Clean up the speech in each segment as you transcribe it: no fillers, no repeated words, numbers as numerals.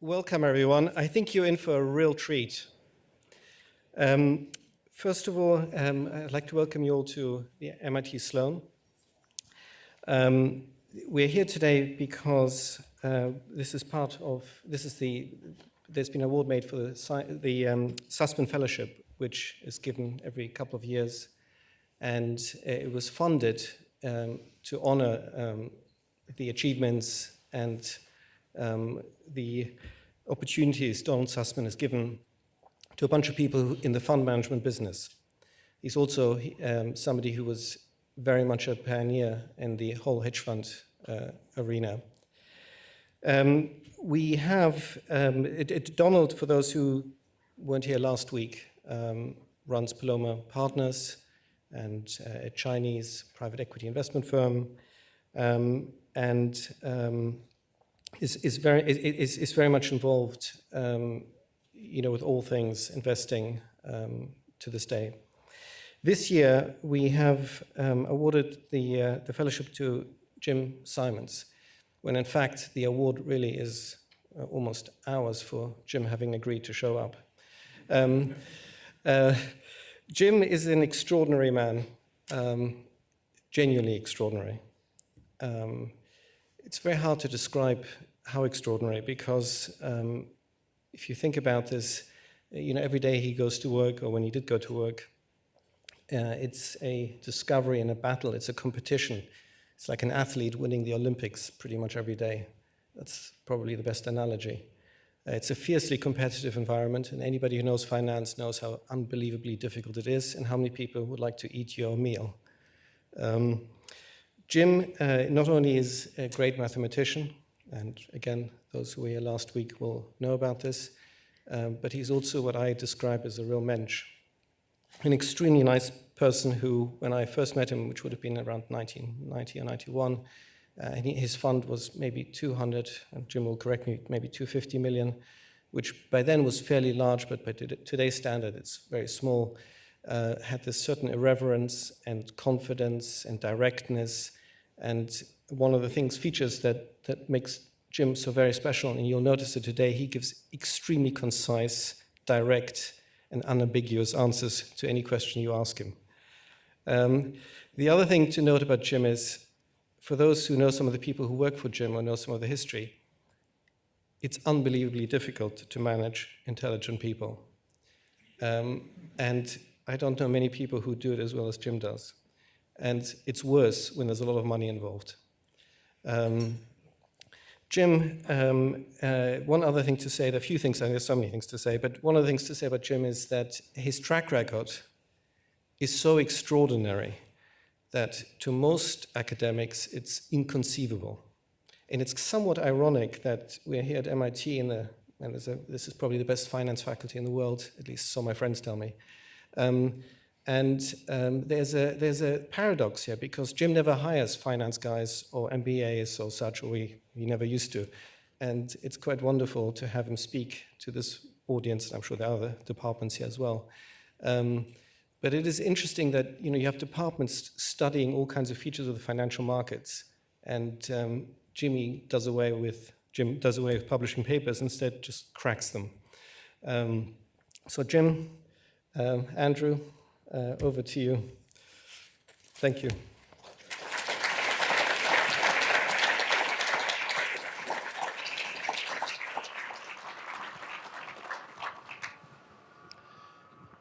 Welcome, everyone. I think you're in for a real treat. First of all, I'd like to welcome you all to the MIT Sloan. We're here today because there's been an award made for the Sussman Fellowship, which is given every couple of years, and it was funded to honor the achievements and the opportunities Donald Sussman has given to a bunch of people in the fund management business. He's also somebody who was very much a pioneer in the whole hedge fund arena. We have, Donald, for those who weren't here last week, runs Paloma Partners and a Chinese private equity investment firm, is very much involved, with all things investing to this day. This year, we have awarded the fellowship to Jim Simons, when in fact the award really is almost ours for Jim having agreed to show up. Jim is an extraordinary man, genuinely extraordinary. It's very hard to describe how extraordinary, because if you think about this, every day he goes to work, or when he did go to work, it's a discovery and a battle. It's a competition. It's like an athlete winning the Olympics pretty much every day. That's probably the best analogy. It's a fiercely competitive environment, and anybody who knows finance knows how unbelievably difficult it is and how many people would like to eat your meal. Jim not only is a great mathematician, and again, those who were here last week will know about this, but he's also what I describe as a real mensch. An extremely nice person who, when I first met him, which would have been around 1990 or 91, his fund was maybe 200, and Jim will correct me, maybe 250 million, which by then was fairly large, but by today's standard, it's very small. Had this certain irreverence and confidence and directness, and one of the features that makes Jim so very special, and you'll notice it today, he gives extremely concise, direct, and unambiguous answers to any question you ask him. The other thing to note about Jim is, for those who know some of the people who work for Jim or know some of the history, it's unbelievably difficult to manage intelligent people. And I don't know many people who do it as well as Jim does. And it's worse when there's a lot of money involved. Jim, one other thing to say, there are a few things, there's so many things to say, but one of the things to say about Jim is that his track record is so extraordinary that to most academics it's inconceivable. And it's somewhat ironic that we're here at MIT and this is probably the best finance faculty in the world, at least so my friends tell me. There's a paradox here, because Jim never hires finance guys or MBAs or such, or he never used to. And it's quite wonderful to have him speak to this audience, and I'm sure there are other departments here as well. But it is interesting that you have departments studying all kinds of features of the financial markets, and Jim does away with publishing papers, instead just cracks them. So Jim, Andrew, over to you. Thank you.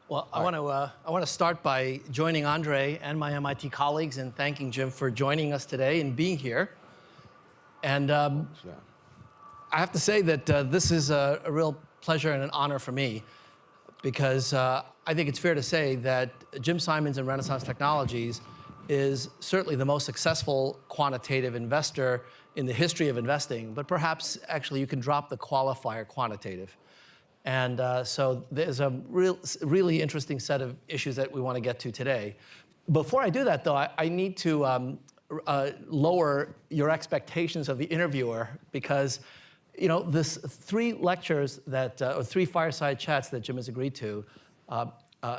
Well, I want to start by joining Andre and my MIT colleagues in thanking Jim for joining us today and being here. And I have to say that this is a real pleasure and an honor for me, because I think it's fair to say that Jim Simons and Renaissance Technologies is certainly the most successful quantitative investor in the history of investing, but perhaps actually you can drop the qualifier quantitative. And so there's a really interesting set of issues that we want to get to today. Before I do that, though, I need to lower your expectations of the interviewer, because this 3 lectures or 3 fireside chats that Jim has agreed to,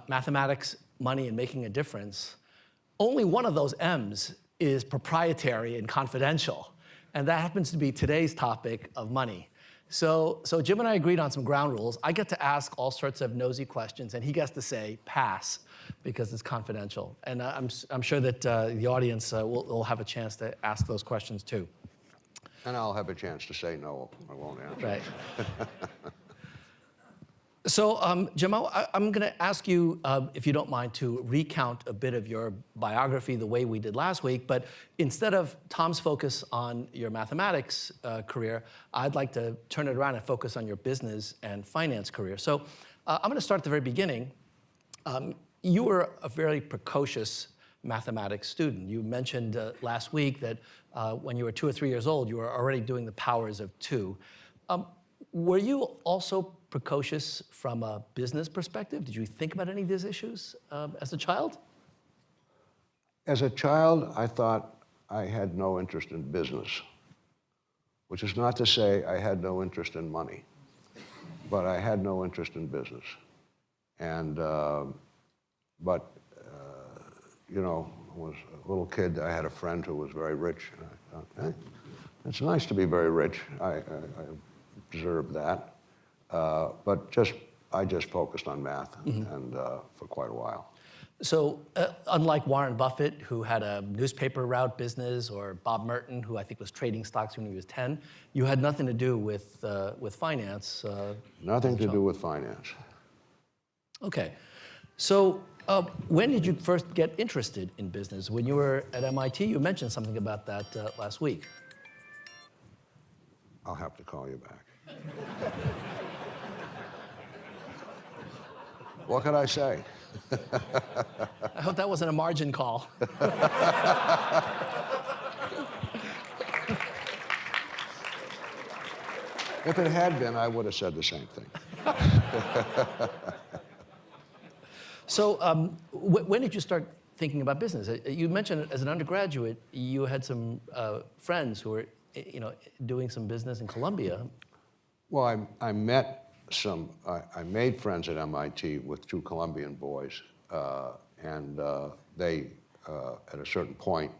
mathematics, money, and making a difference, only one of those M's is proprietary and confidential, and that happens to be today's topic of money. So Jim and I agreed on some ground rules. I get to ask all sorts of nosy questions, and he gets to say pass because it's confidential. And I'm sure that the audience will have a chance to ask those questions too. And I'll have a chance to say no. I won't answer. Right. So, Jim, I'm going to ask you, if you don't mind, to recount a bit of your biography the way we did last week. But instead of Tom's focus on your mathematics career, I'd like to turn it around and focus on your business and finance career. So I'm going to start at the very beginning. You were a very precocious mathematics student. You mentioned last week that when you were 2 or 3 years old, you were already doing the powers of 2. Were you also precocious from a business perspective? Did you think about any of these issues as a child? As a child, I thought I had no interest in business, which is not to say I had no interest in money, but I had no interest in business. And, you know, when I was a little kid, I had a friend who was very rich, and I thought, hey, it's nice to be very rich. I deserved that. But I just focused on math and for quite a while. So unlike Warren Buffett, who had a newspaper route business, or Bob Merton, who I think was trading stocks when he was 10, you had nothing to do with finance. Nothing to do with finance. Okay. So when did you first get interested in business? When you were at MIT, you mentioned something about that last week. I'll have to call you back. What could I say? I hope that wasn't a margin call. If it had been, I would have said the same thing. So when did you start thinking about business? You mentioned as an undergraduate, you had some friends who were doing some business in Columbia. Well, I met some, I made friends at MIT with 2 Colombian boys, and they, at a certain point,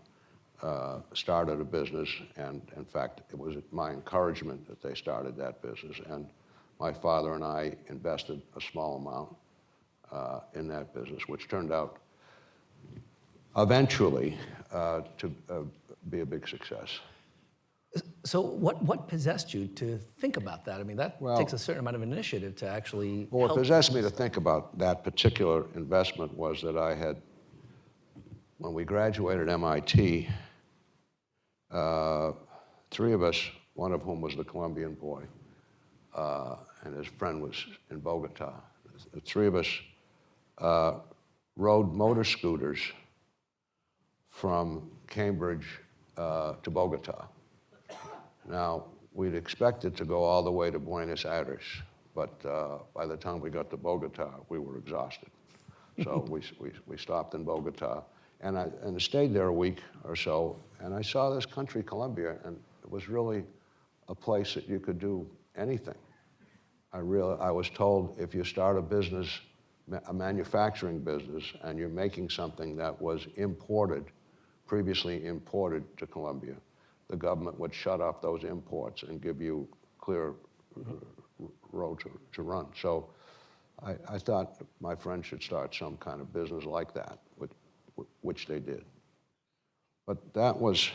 started a business, and in fact, it was at my encouragement that they started that business, and my father and I invested a small amount in that business, which turned out eventually to be a big success. So what possessed you to think about that? I mean, that takes a certain amount of initiative to actually Well, what help. possessed me to think about that particular investment was that I had, when we graduated MIT, 3 of us, one of whom was the Colombian boy, and his friend was in Bogota. The 3 of us rode motor scooters from Cambridge to Bogota. Now, we'd expected to go all the way to Buenos Aires, but by the time we got to Bogota, we were exhausted. So we stopped in Bogota, and I stayed there a week or so, and I saw this country, Colombia, and it was really a place that you could do anything. I was told if you start a business, a manufacturing business, and you're making something that was imported, previously imported to Colombia, the government would shut off those imports and give you clear road to run. So I thought my friends should start some kind of business like that, which they did. But that was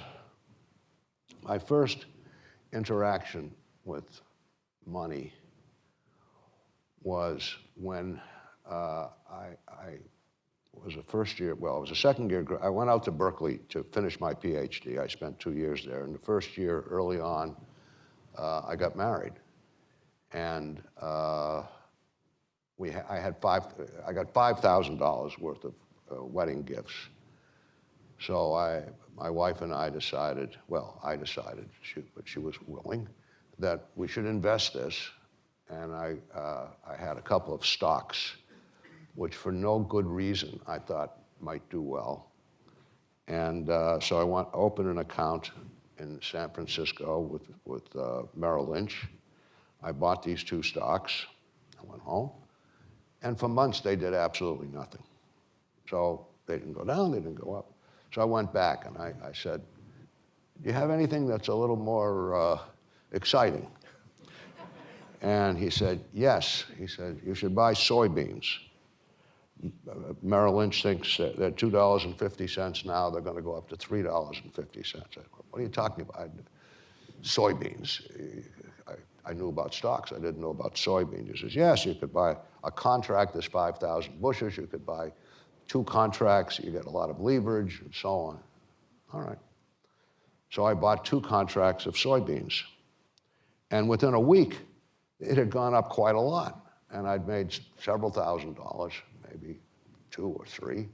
my first interaction with money was when I was a first year, well, it was a second year, I went out to Berkeley to finish my PhD. I spent 2 years there. In the first year, early on, I got married. And I got $5,000 worth of wedding gifts. So my wife and I decided, well, I decided, but she was willing, that we should invest this. And I had a couple of stocks, which for no good reason I thought might do well. And so I opened an account in San Francisco with Merrill Lynch. I bought these 2 stocks. I went home. And for months, they did absolutely nothing. So they didn't go down, they didn't go up. So I went back and I said, do you have anything that's a little more exciting? And he said, yes. He said, you should buy soybeans. Merrill Lynch thinks that they're $2.50 now. They're going to go up to $3.50. What are you talking about? Soybeans. I knew about stocks. I didn't know about soybeans. He says, yes, you could buy a contract that's 5,000 bushels. You could buy 2 contracts. You get a lot of leverage and so on. All right. So I bought 2 contracts of soybeans. And within a week, it had gone up quite a lot. And I'd made several $1,000s, maybe 2 or 3.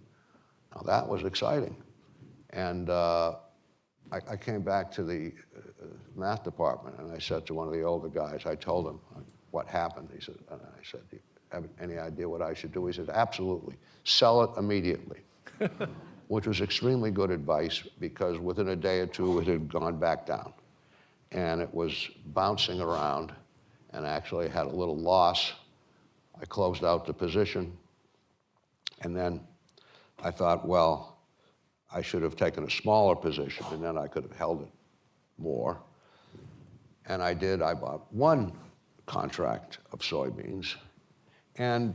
Now that was exciting. And I came back to the math department and I said to one of the older guys, I told him what happened. He said, and I said, do you have any idea what I should do? He said, absolutely, sell it immediately. Which was extremely good advice because within a day or 2 it had gone back down. And it was bouncing around and actually had a little loss. I closed out the position. And then I thought, well, I should have taken a smaller position and then I could have held it more. And I did. I bought 1 contract of soybeans and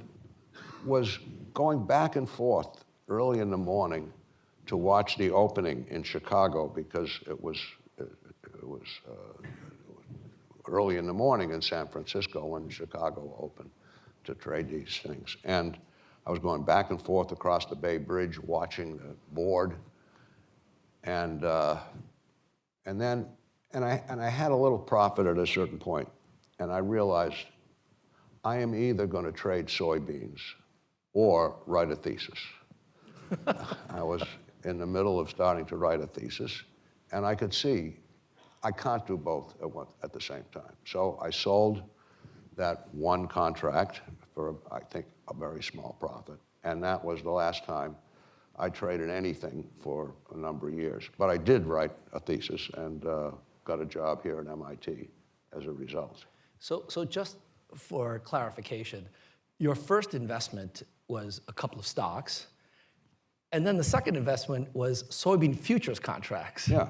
was going back and forth early in the morning to watch the opening in Chicago because it was early in the morning in San Francisco when Chicago opened to trade these things. And I was going back and forth across the Bay Bridge watching the board. And I had a little profit at a certain point. And I realized I am either going to trade soybeans or write a thesis. I was in the middle of starting to write a thesis, and I could see I can't do both at the same time. So I sold that 1 contract for, I think, a very small profit. And that was the last time I traded anything for a number of years. But I did write a thesis and got a job here at MIT as a result. So just for clarification, your first investment was a couple of stocks, and then the second investment was soybean futures contracts. Yeah.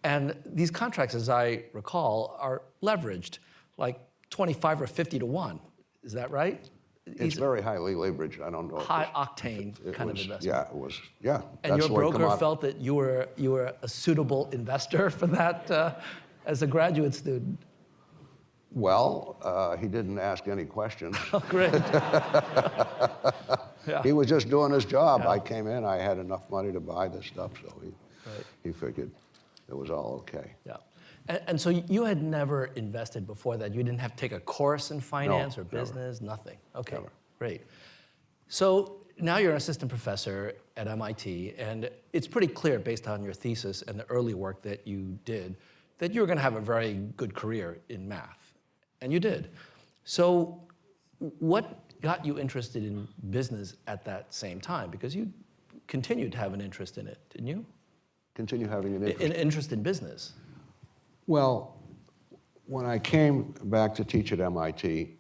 And these contracts, as I recall, are leveraged, like 25 or 50 to 1. Is that right? It's very highly leveraged. I don't know. High octane kind of investment. Yeah, it was. Yeah. And your broker felt that you were a suitable investor for that as a graduate student. Well, he didn't ask any questions. Oh, great. Yeah. He was just doing his job. Yeah. I came in, I had enough money to buy this stuff, so he figured it was all okay. Yeah. And so you had never invested before that? You didn't have to take a course in finance or business? Never. Nothing. Okay, Never. Great. So now you're an assistant professor at MIT, and it's pretty clear based on your thesis and the early work that you did that you were going to have a very good career in math. And you did. So what got you interested in business at that same time? Because you continued to have an interest in it, didn't you? Continue having an interest. An interest in business. Well, when I came back to teach at MIT,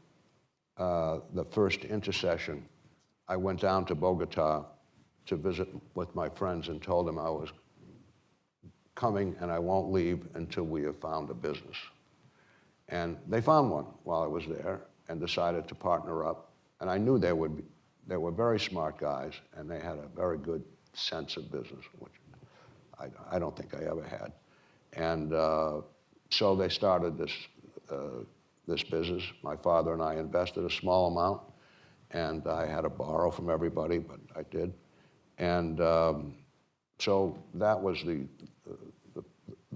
the first intersession, I went down to Bogota to visit with my friends and told them I was coming and I won't leave until we have found a business. And they found one while I was there and decided to partner up. And I knew they were very smart guys and they had a very good sense of business, which I don't think I ever had. And so they started this business. My father and I invested a small amount, and I had to borrow from everybody, but I did. And so that was the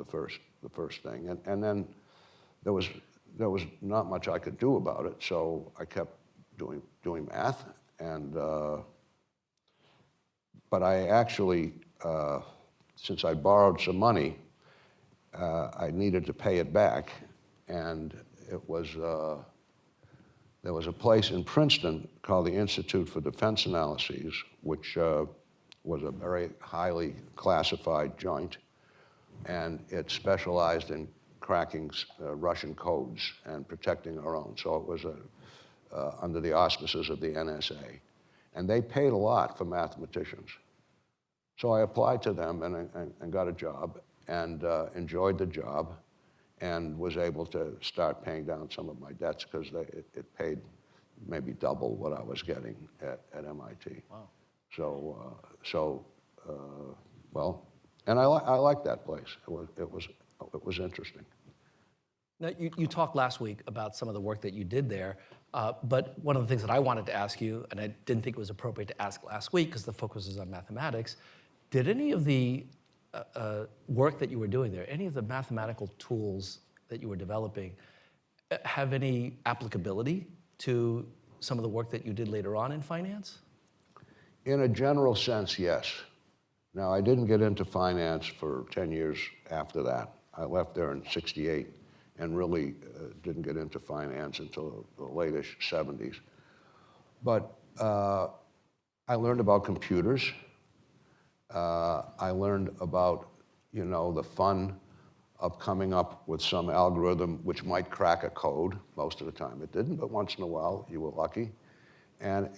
first thing. And then there was not much I could do about it, so I kept doing math. And but I actually, since I borrowed some money, I needed to pay it back, and it was there was a place in Princeton called the Institute for Defense Analyses, which was a very highly classified joint, and it specialized in cracking Russian codes and protecting our own. So it was under the auspices of the NSA, and they paid a lot for mathematicians. So I applied to them and got a job. And enjoyed the job, and was able to start paying down some of my debts because it paid maybe double what I was getting at MIT. Wow. Well, and I like that place. It was interesting. Now, you talked last week about some of the work that you did there, but one of the things that I wanted to ask you, and I didn't think it was appropriate to ask last week because the focus is on mathematics, did any of the work that you were doing there, any of the mathematical tools that you were developing, have any applicability to some of the work that you did later on in finance? In a general sense, yes. Now, I didn't get into finance for 10 years after that. I left there in '68 and really didn't get into finance until the late-ish '70s. But I learned about computers. I learned about, the fun of coming up with some algorithm which might crack a code. Most of the time it didn't, but once in a while you were lucky. And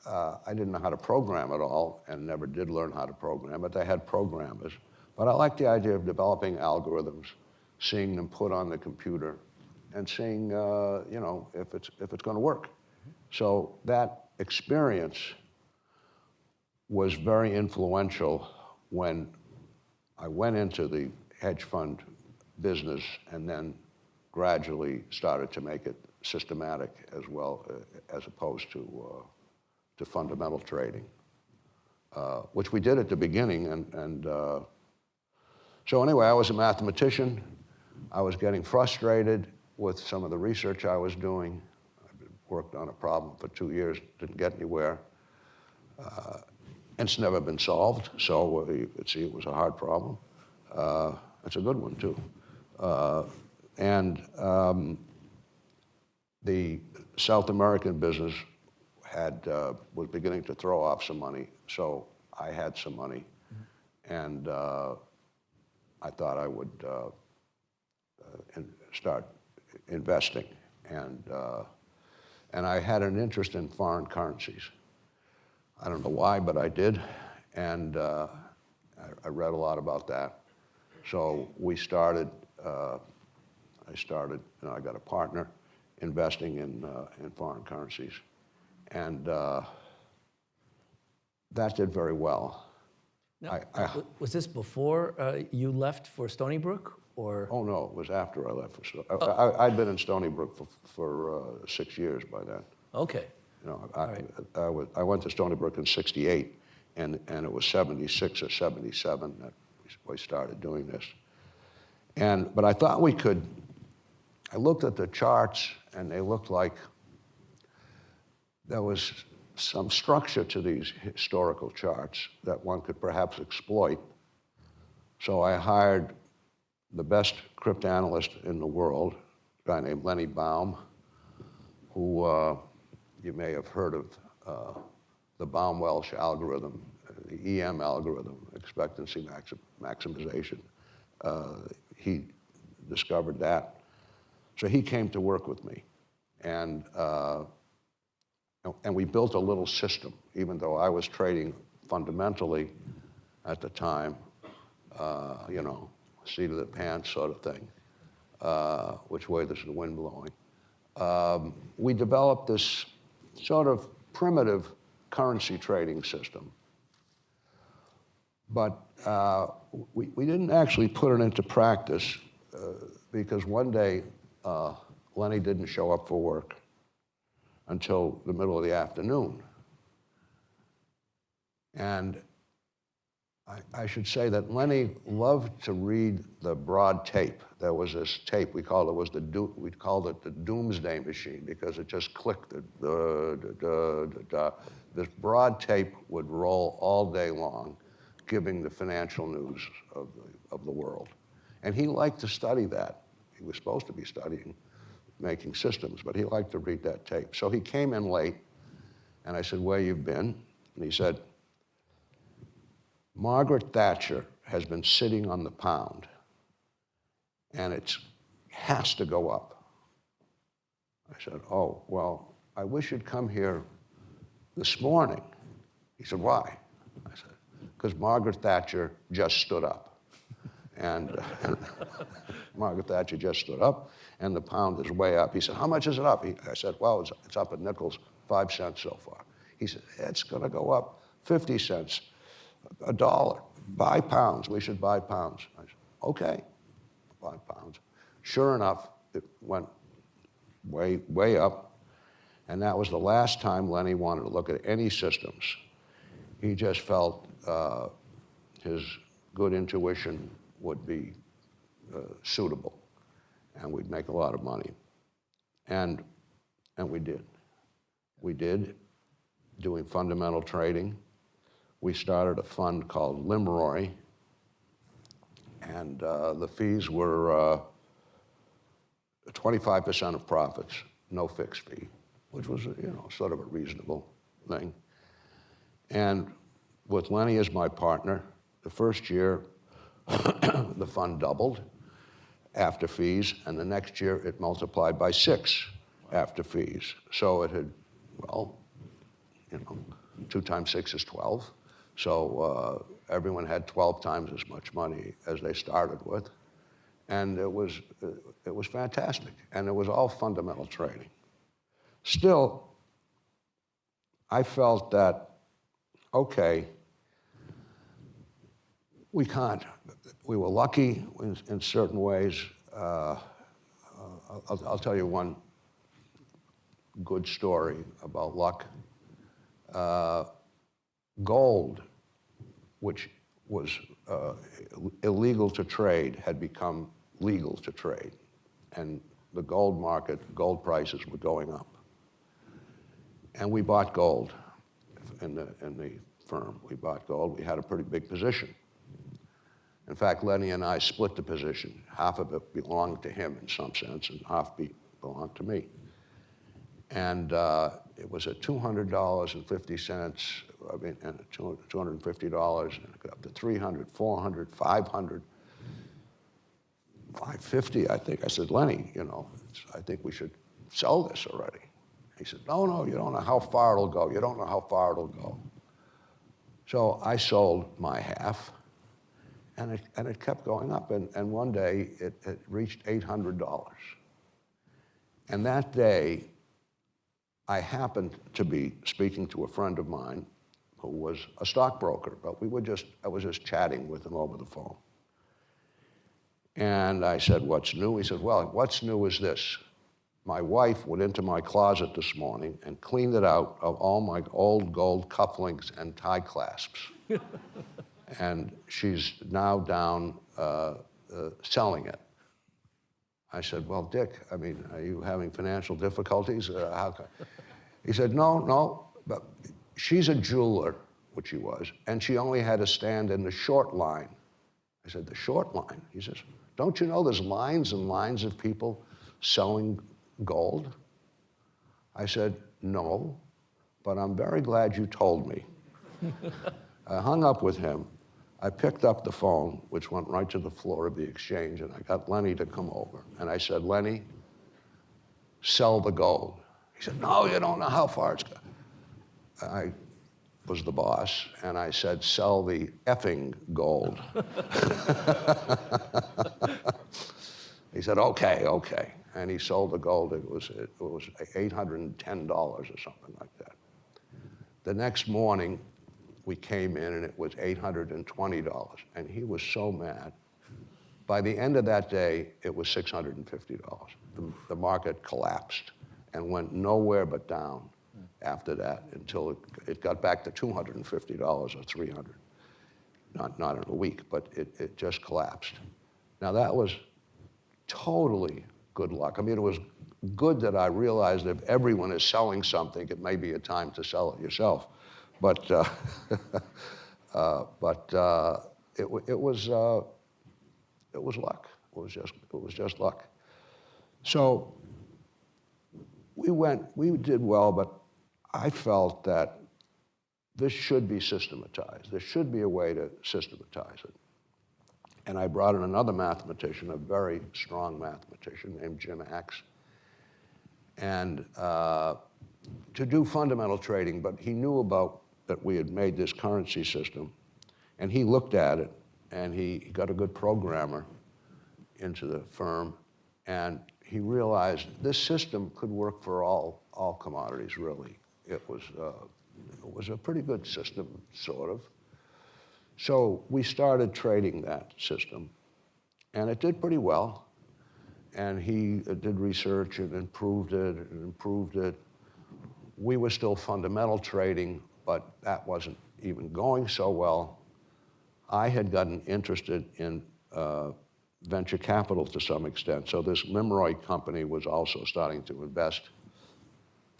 I didn't know how to program at all and never did learn how to program, but they had programmers. But I liked the idea of developing algorithms, seeing them put on the computer and seeing, if it's going to work. So that experience was very influential when I went into the hedge fund business and then gradually started to make it systematic as well, as opposed to fundamental trading, which we did at the beginning. So anyway, I was a mathematician. I was getting frustrated with some of the research I was doing. I worked on a problem for 2 years, didn't get anywhere. And it's never been solved, so you could see it was a hard problem. It's a good one, too. The South American business was beginning to throw off some money, so I had some money, and I thought I would start investing. And I had an interest in foreign currencies. I don't know why, but I did, and I read a lot about that. So I started, I got a partner investing in foreign currencies, and that did very well. Now, was this before you left for Stony Brook, or? Oh no, it was after I left for Stony Brook. I'd been in Stony Brook for 6 years by then. Okay. I went to Stony Brook in '68, and it was '76 or '77 that we started doing this. But I thought we could. I looked at the charts, and they looked like there was some structure to these historical charts that one could perhaps exploit. So I hired the best cryptanalyst in the world, a guy named Lenny Baum, who you may have heard of, the Baum-Welch algorithm, the EM algorithm, expectancy maximization. He discovered that. So he came to work with me. And we built a little system, even though I was trading fundamentally at the time, seat of the pants sort of thing, which way there's the wind blowing. We developed this sort of primitive currency trading system. But we didn't actually put it into practice because one day Lenny didn't show up for work until the middle of the afternoon. And I should say that Lenny loved to read the broad tape. There was this tape, we called it the doomsday machine because it just clicked. This broad tape would roll all day long, giving the financial news of the world. And he liked to study that. He was supposed to be studying making systems, but he liked to read that tape. So he came in late, and I said, "Where you been?" And he said, "Margaret Thatcher has been sitting on the pound, and it has to go up." I said, "Oh, well, I wish you'd come here this morning." He said, "Why?" I said, "Because Margaret Thatcher just stood up." And Margaret Thatcher just stood up, and the pound is way up. He said, how much is it up? I said, well, it's up at nickels, 5 cents so far. He said, it's going to go up 50 cents, $1. Buy pounds. We should buy pounds. I said, okay, buy pounds. Sure enough, it went way, way up. And that was the last time Lenny wanted to look at any systems. He just felt his good intuition would be suitable, and we'd make a lot of money. And we did. We did, doing fundamental trading. We started a fund called Limroy, and the fees were 25% of profits, no fixed fee, which was, sort of a reasonable thing. And with Lenny as my partner, the first year, the fund doubled after fees, and the next year it multiplied by 6 after fees. So it had, 2 times 6 is 12. So everyone had 12 times as much money as they started with. And it was fantastic. And it was all fundamental trading. Still, I felt that, okay, we were lucky in certain ways. I'll tell you one good story about luck. Gold, which was illegal to trade, had become legal to trade. And the gold market, gold prices were going up. And we bought gold in the firm. We bought gold. We had a pretty big position. In fact, Lenny and I split the position. Half of it belonged to him in some sense, and half belonged to me. And it was at $200.50, and $250, and it got up to $300, $400, $500, $550, I think. I said, Lenny, I think we should sell this already. He said, no, you don't know how far it'll go. You don't know how far it'll go. So I sold my half, and it kept going up. And one day, it reached $800. And that day, I happened to be speaking to a friend of mine who was a stockbroker, but I was just chatting with him over the phone. And I said, what's new? He said, well, what's new is this. My wife went into my closet this morning and cleaned it out of all my old gold cufflinks and tie clasps. And she's now down selling it. I said, well, Dick, are you having financial difficulties? He said, no, but she's a jeweler, which she was, and she only had to stand in the short line. I said, the short line? He says, don't you know there's lines and lines of people selling gold? I said, no, but I'm very glad you told me. I hung up with him. I picked up the phone, which went right to the floor of the exchange, and I got Lenny to come over. And I said, Lenny, sell the gold. He said, no, you don't know how far it's going. I was the boss, and I said, sell the effing gold. He said, okay. And he sold the gold. It was $810 or something like that. The next morning, we came in, and it was $820, and he was so mad. By the end of that day, it was $650. The market collapsed and went nowhere but down after that until it got back to $250 or $300. Not in a week, but it just collapsed. Now, that was totally good luck. It was good that I realized if everyone is selling something, it may be a time to sell it yourself. But it was luck. It was just luck. So we did well, but I felt that this should be systematized. There should be a way to systematize it. And I brought in another mathematician, a very strong mathematician named Jim Axe, and to do fundamental trading, but he knew about that we had made this currency system, and he looked at it, and he got a good programmer into the firm, and he realized this system could work for all commodities, really. It was a pretty good system, sort of. So we started trading that system, and it did pretty well. And he did research and improved it. We were still fundamental trading, but that wasn't even going so well. I had gotten interested in venture capital to some extent. So this Limroy company was also starting to invest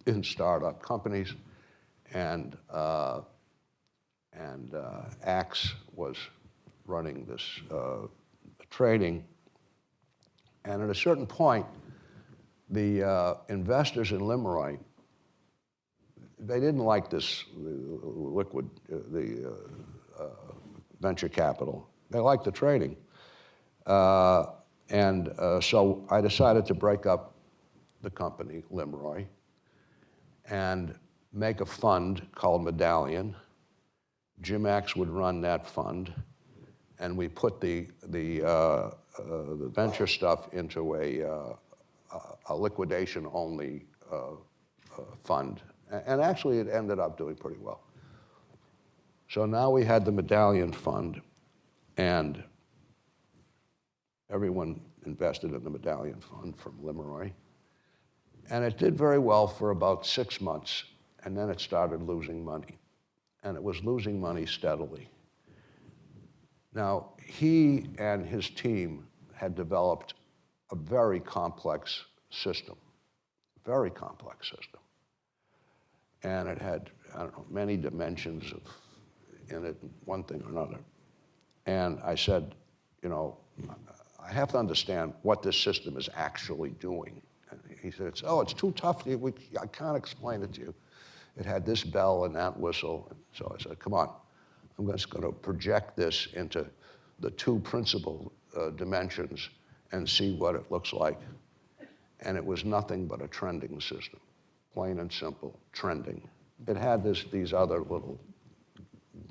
in startup companies, and Axe was running this trading. And at a certain point, the investors in Limroy, they didn't like this venture capital. They liked the trading. So I decided to break up the company, Limroy, and make a fund called Medallion. Jim Axe would run that fund, and we put the venture stuff into a liquidation-only fund. And actually, it ended up doing pretty well. So now we had the Medallion Fund, and everyone invested in the Medallion Fund from Limroy. And it did very well for about 6 months, and then it started losing money. And it was losing money steadily. Now, he and his team had developed a very complex system, very complex system. And it had, I don't know, many dimensions in it, one thing or another. And I said, you know, I have to understand what this system is actually doing. And he said, it's too tough. I can't explain it to you. It had this bell and that whistle. And so I said, come on, I'm just going to project this into the two principal dimensions and see what it looks like. And it was nothing but a trending system, plain and simple, trending. It had these other little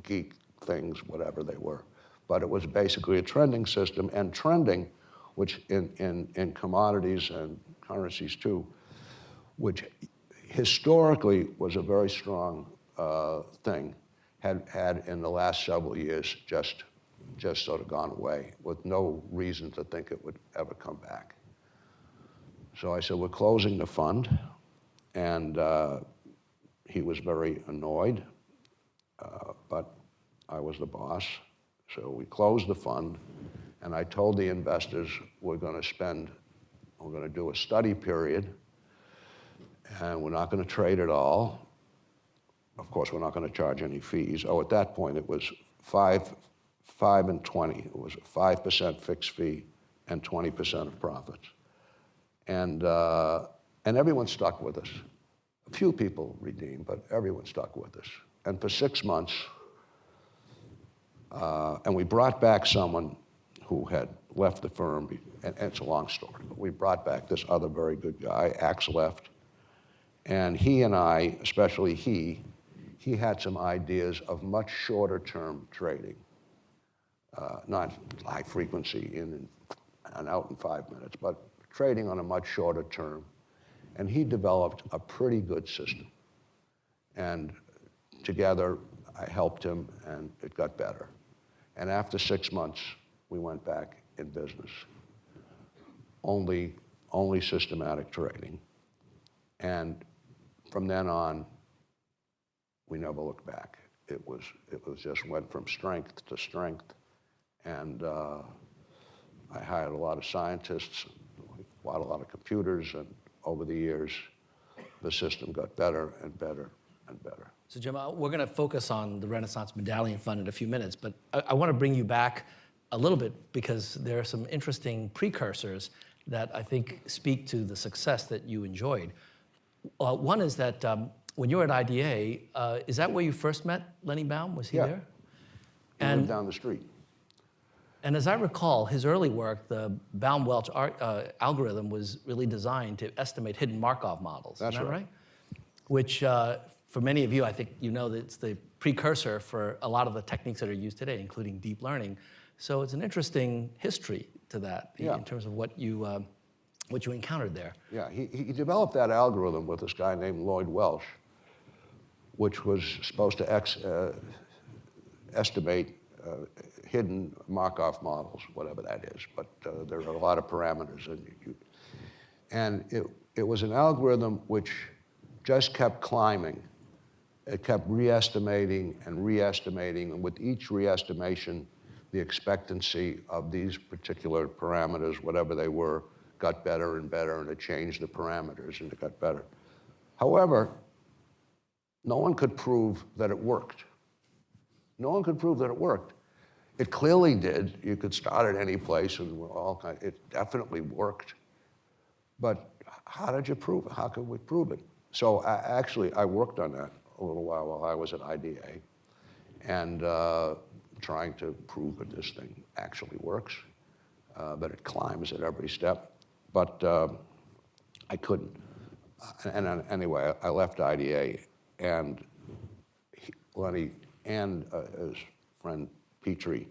geek things, whatever they were, but it was basically a trending system. And trending, which in commodities and currencies too, which historically was a very strong thing, had in the last several years just sort of gone away with no reason to think it would ever come back. So I said, we're closing the fund, and he was very annoyed, but I was the boss. So we closed the fund, and I told the investors we're going to do a study period, and we're not going to trade at all. Of course, we're not going to charge any fees. At that point, it was 5 and 20. It was a 5% fixed fee and 20% of profits. And everyone stuck with us. A few people redeemed, but everyone stuck with us. And for 6 months, and we brought back someone who had left the firm, and it's a long story, but we brought back this other very good guy. Axe left. And he and I, especially he had some ideas of much shorter term trading, not high frequency in and out in 5 minutes, but trading on a much shorter term. And he developed a pretty good system. And together, I helped him, and it got better. And after 6 months, we went back in business. Only systematic trading. And from then on, we never looked back. It was just went from strength to strength. And I hired a lot of scientists, bought a lot of computers, and over the years, the system got better and better and better. So Jim, we're going to focus on the Renaissance Medallion Fund in a few minutes, but I want to bring you back a little bit because there are some interesting precursors that I think speak to the success that you enjoyed. One is that when you were at IDA, is that where you first met Lenny Baum? Was he there? He lived down the street. And as I recall, his early work, the Baum-Welch algorithm, was really designed to estimate hidden Markov models. That's Isn't that right? Which, for many of you, I think you know that it's the precursor for a lot of the techniques that are used today, including deep learning. So it's an interesting history to that in terms of what you encountered there. Yeah, he developed that algorithm with this guy named Lloyd Welsh, which was supposed to estimate hidden Markov models, whatever that is. But there are a lot of parameters. And it was an algorithm which just kept climbing. It kept re-estimating, and with each re-estimation, the expectancy of these particular parameters, whatever they were, got better and better, and it changed the parameters, and it got better. However, no one could prove that it worked. No one could prove that it worked. It clearly did. You could start at any place, and it definitely worked. But how did you prove it? How could we prove it? So I worked on that a little while I was at IDA, and trying to prove that this thing actually works, but it climbs at every step. But I couldn't. And anyway, I left IDA, and Lenny and his friend Petrie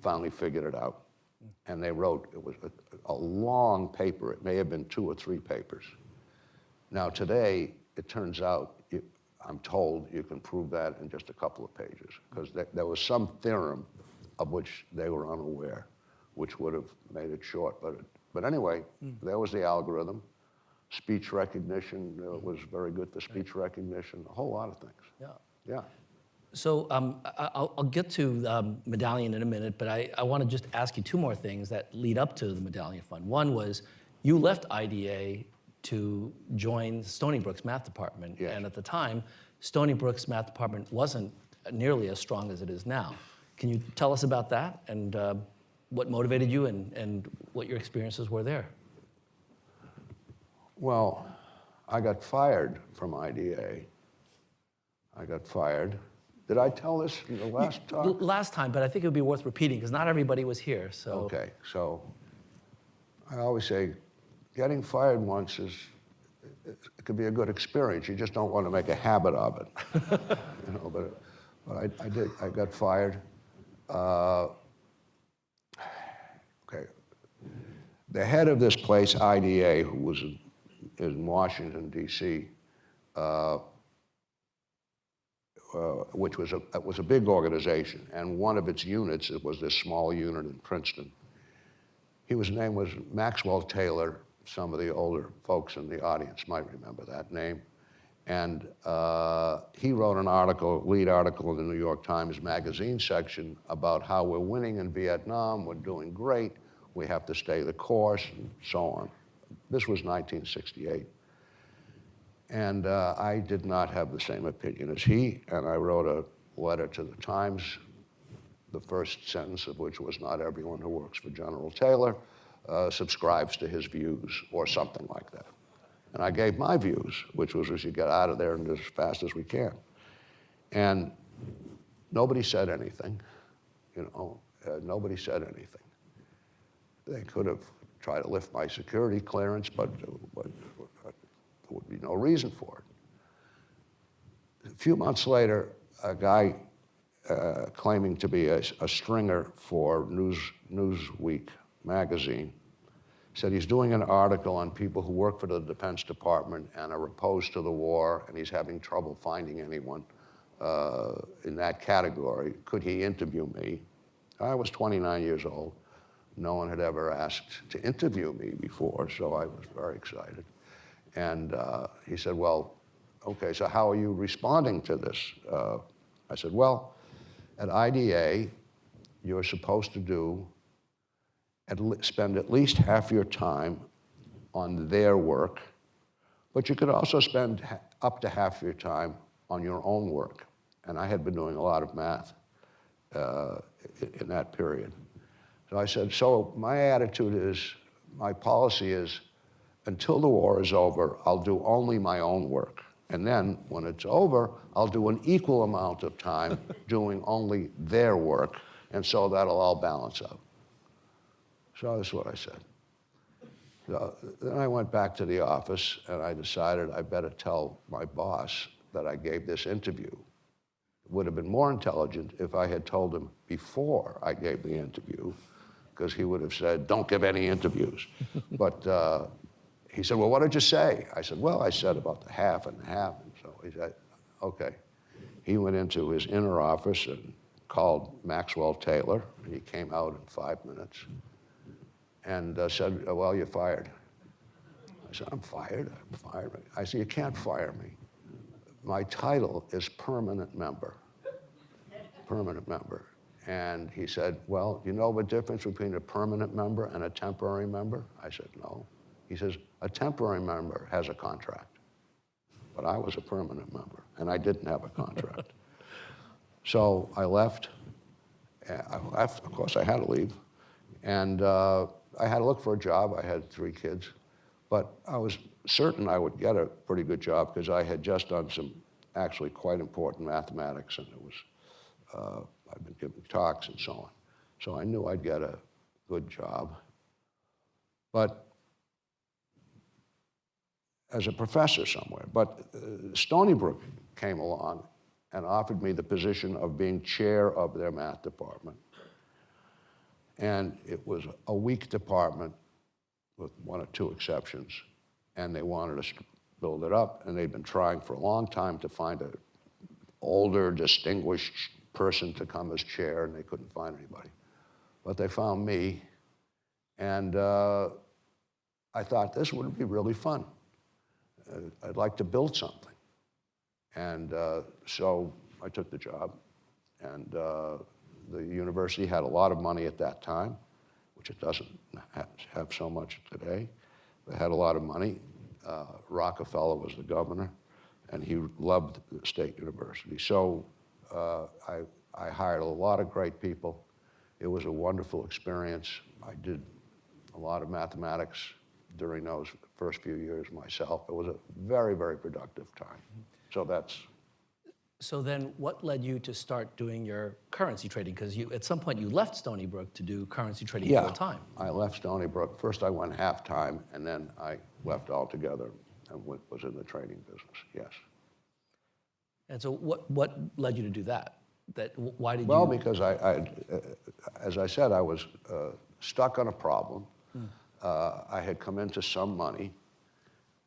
finally figured it out. And they wrote, it was a long paper. It may have been 2 or 3 papers. Now today, it turns out, I'm told you can prove that in just a couple of pages, because there was some theorem of which they were unaware, which would have made it short. But anyway, there was the algorithm. Speech recognition was very good for speech recognition, a whole lot of things. Yeah. So I'll get to Medallion in a minute, but I want to just ask you 2 more things that lead up to the Medallion Fund. One was you left IDA to join Stony Brook's math department. Yes. And at the time, Stony Brook's math department wasn't nearly as strong as it is now. Can you tell us about that and what motivated you and what your experiences were there? Well, I got fired from IDA. I got fired. Did I tell this in the last talk? Last time, but I think it would be worth repeating because not everybody was here. So. Okay, so I always say getting fired once it could be a good experience. You just don't want to make a habit of it. But I did. I got fired. Okay. The head of this place, IDA, who was in Washington, D.C., which was a big organization, and one of its units, it was this small unit in Princeton. His name was Maxwell Taylor. Some of the older folks in the audience might remember that name. And he wrote an article, lead article in the New York Times Magazine section about how we're winning in Vietnam, we're doing great, we have to stay the course, and so on. This was 1968. And I did not have the same opinion as he, and I wrote a letter to the Times, the first sentence of which was, not everyone who works for General Taylor subscribes to his views, or something like that. And I gave my views, which was we should get out of there and as fast as we can. And nobody said anything, nobody said anything. They could have tried to lift my security clearance, but there would be no reason for it. A few months later, a guy claiming to be a stringer for Newsweek magazine said he's doing an article on people who work for the Defense Department and are opposed to the war, and he's having trouble finding anyone in that category. Could he interview me? I was 29 years old. No one had ever asked to interview me before, so I was very excited. And he said, well, okay, so how are you responding to this? I said, well, at IDA, you're supposed to spend at least half your time on their work, but you could also spend up to half your time on your own work. And I had been doing a lot of math in that period. So I said, so my attitude is, my policy is, until the war is over, I'll do only my own work. And then when it's over, I'll do an equal amount of time doing only their work, and so that'll all balance out. So that's what I said. So then I went back to the office, and I decided I better tell my boss that I gave this interview. would have been more intelligent if I had told him before I gave the interview, because he would have said, don't give any interviews. But he said, well, what did you say? I said, well, I said about the half and half. And so he said, okay. He went into his inner office and called Maxwell Taylor. And he came out in 5 minutes and said, well, you're fired. I said, I'm fired? I'm fired. I said, you can't fire me. My title is permanent member. Permanent member. And he said, well, you know the difference between a permanent member and a temporary member? I said, no. He says, a temporary member has a contract. But I was a permanent member, and I didn't have a contract. So I left. Of course, I had to leave. And I had to look for a job. I had 3 kids. But I was certain I would get a pretty good job because I had just done some actually quite important mathematics, and it was, I've been giving talks and so on. So I knew I'd get a good job. But as a professor somewhere. But Stony Brook came along and offered me the position of being chair of their math department. And it was a weak department with 1 or 2 exceptions. And they wanted us to build it up. And they'd been trying for a long time to find an older, distinguished person to come as chair, and they couldn't find anybody. But they found me. And I thought this would be really fun. I'd like to build something. And so I took the job. And the university had a lot of money at that time, which it doesn't have so much today. They had a lot of money. Rockefeller was the governor, and he loved the state university. So I hired a lot of great people. It was a wonderful experience. I did a lot of mathematics during those first few years myself. It was a very, very productive time. So that's... So then what led you to start doing your currency trading? Because at some point you left Stony Brook to do currency trading full time. I left Stony Brook. First I went half-time, and then I left altogether and was in the trading business, yes. And so what led you to do that? Why did you? Well, because as I said, I was stuck on a problem. I had come into some money.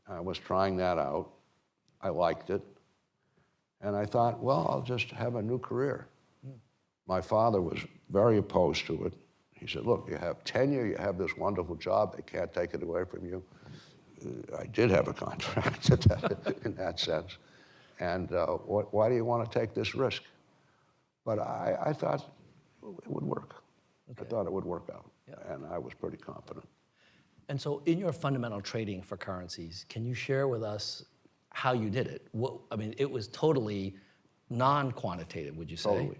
I was trying that out. I liked it. And I thought, well, I'll just have a new career. My father was very opposed to it. He said, look, you have tenure, you have this wonderful job, they can't take it away from you. I did have a contract in that sense. And why do you want to take this risk? But I thought it would work. Okay. I thought it would work out. Yeah. And I was pretty confident. And so in your fundamental trading for currencies, can you share with us how you did it? I mean, it was totally non-quantitative, would you say? Totally.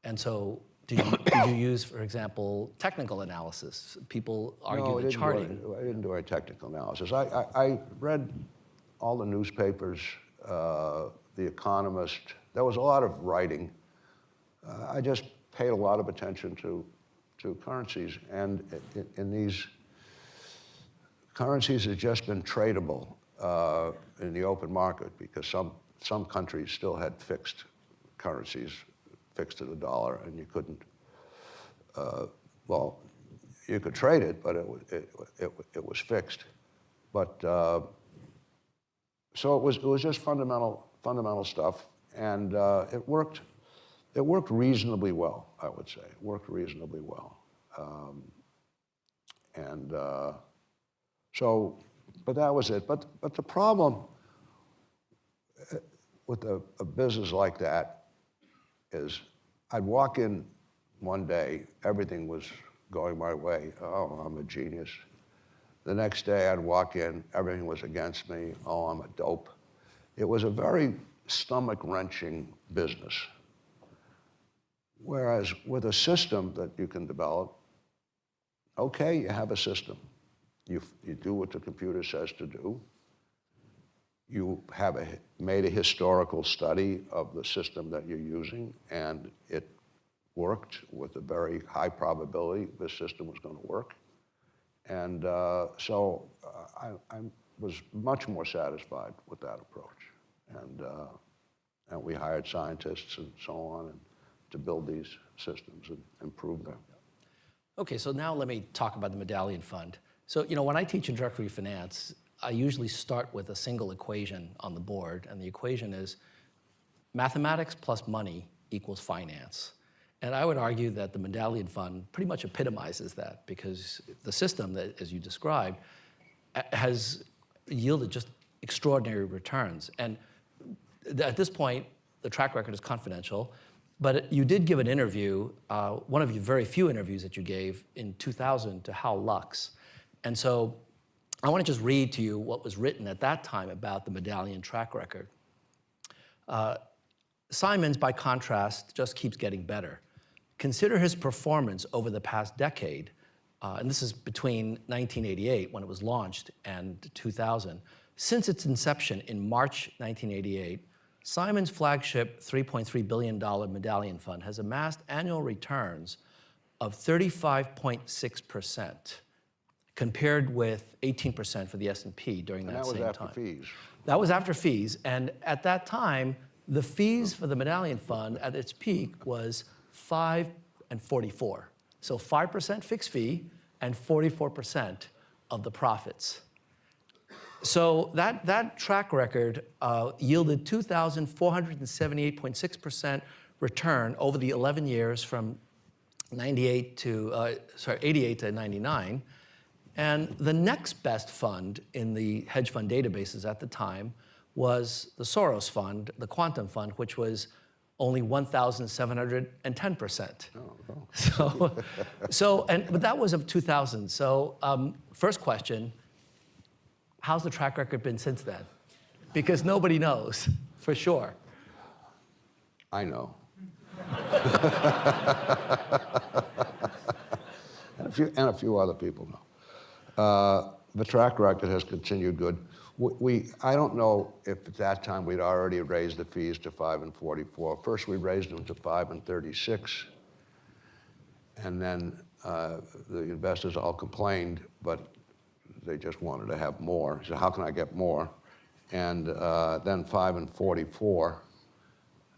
And so did you use, for example, technical analysis? People argue the charting. I didn't do any technical analysis. I read all the newspapers, The Economist. There was a lot of writing. I just paid a lot of attention to currencies. And in these currencies have just been tradable in the open market because some countries still had fixed currencies, fixed to the dollar, and you couldn't, well, you could trade it, but it was fixed. But, so it was just fundamental stuff, and it worked reasonably well, I would say. It worked reasonably well. So, but that was it. But the problem with a business like that is I'd walk in one day, everything was going my way. Oh, I'm a genius. The next day I'd walk in, everything was against me. Oh, I'm a dope. It was a very stomach-wrenching business. Whereas with a system that you can develop, okay, you have a system. You do what the computer says to do. You have made a historical study of the system that you're using, and it worked with a very high probability this system was going to work. And so I was much more satisfied with that approach. And And we hired scientists and so on and to build these systems and improve them. Okay, so now let me talk about the Medallion Fund. So, when I teach introductory finance, I usually start with a single equation on the board, and the equation is mathematics plus money equals finance. And I would argue that the Medallion Fund pretty much epitomizes that, because the system that, as you described, has yielded just extraordinary returns. And at this point, the track record is confidential, but you did give an interview, one of your very few interviews that you gave in 2000 to Hal Lux. And so I want to just read to you what was written at that time about the Medallion track record. Simon's, by contrast, just keeps getting better. Consider his performance over the past decade, and this is between 1988, when it was launched, and 2000. Since its inception in March 1988, Simon's flagship $3.3 billion Medallion Fund has amassed annual returns of 35.6%, compared with 18% for the S&P during that same time. And that was after fees. That was after fees, and at that time, the fees for the Medallion Fund at its peak was 5 and 44. So 5% fixed fee and 44% of the profits. So that track record yielded 2,478.6% return over the 11 years from 88 to 99. And the next best fund in the hedge fund databases at the time was the Soros Fund, the Quantum Fund, which was only 1,710%. But that was of 2000. So first question, how's the track record been since then? Because nobody knows for sure. I know. and a few other people know. The track record has continued good. I don't know if at that time we'd already raised the fees to 5 and 44. First, we raised them to 5 and 36. And then the investors all complained, but they just wanted to have more. So how can I get more? And then 5 and 44.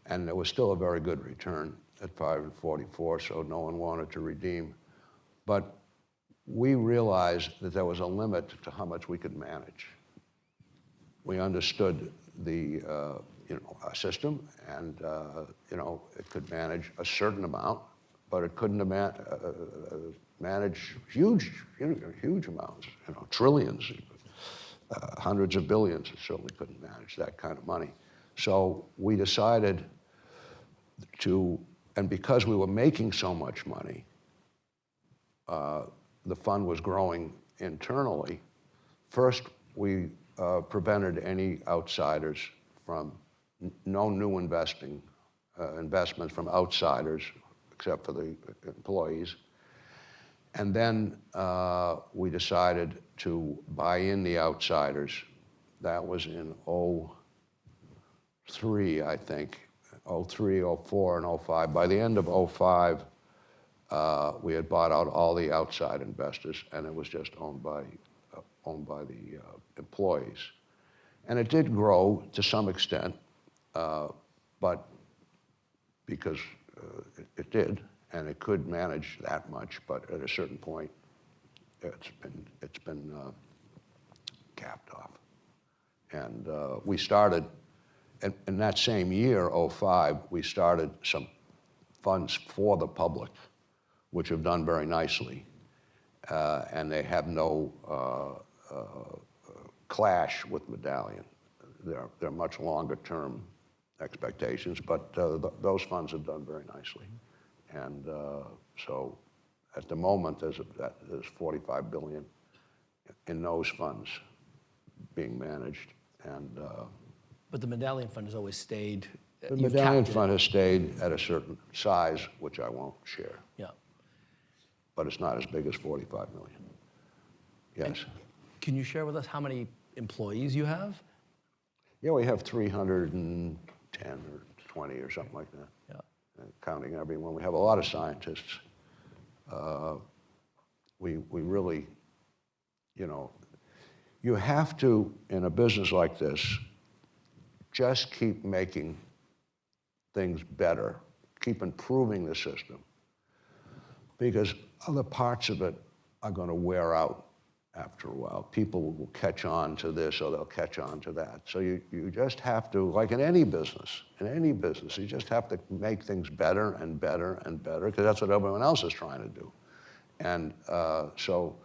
And it was still a very good return at 5 and 44, so no one wanted to redeem. But we realized that there was a limit to how much we could manage. We understood the system, and it could manage a certain amount, but it couldn't manage huge amounts, trillions, hundreds of billions. It certainly couldn't manage that kind of money. So we decided to, and because we were making so much money, the fund was growing internally. First, we prevented any outsiders from, no new investments from outsiders, except for the employees. And then we decided to buy in the outsiders. That was in 03, I think, 03, 04, and 05. By the end of 05, we had bought out all the outside investors, and it was just owned by the employees. And it did grow to some extent, but because it did, and it could manage that much, but at a certain point, it's been capped off. And we started, in that same year, 05, we started some funds for the public, which have done very nicely, and they have no clash with Medallion. They're much longer term expectations, but those funds have done very nicely. And so at the moment, there's 45 billion in those funds being managed. And but the Medallion Fund has always stayed. The Medallion Fund has stayed at a certain size, which I won't share. Yeah. But it's not as big as 45 million. Yes. And can you share with us how many employees you have? Yeah, we have 310 or 20 or something like that. Yeah. Counting everyone. We have a lot of scientists. We really, you have to, in a business like this, just keep making things better, keep improving the system, because other parts of it are going to wear out after a while. People will catch on to this or they'll catch on to that. So you just have to, like in any business, you just have to make things better and better and better, because that's what everyone else is trying to do. And so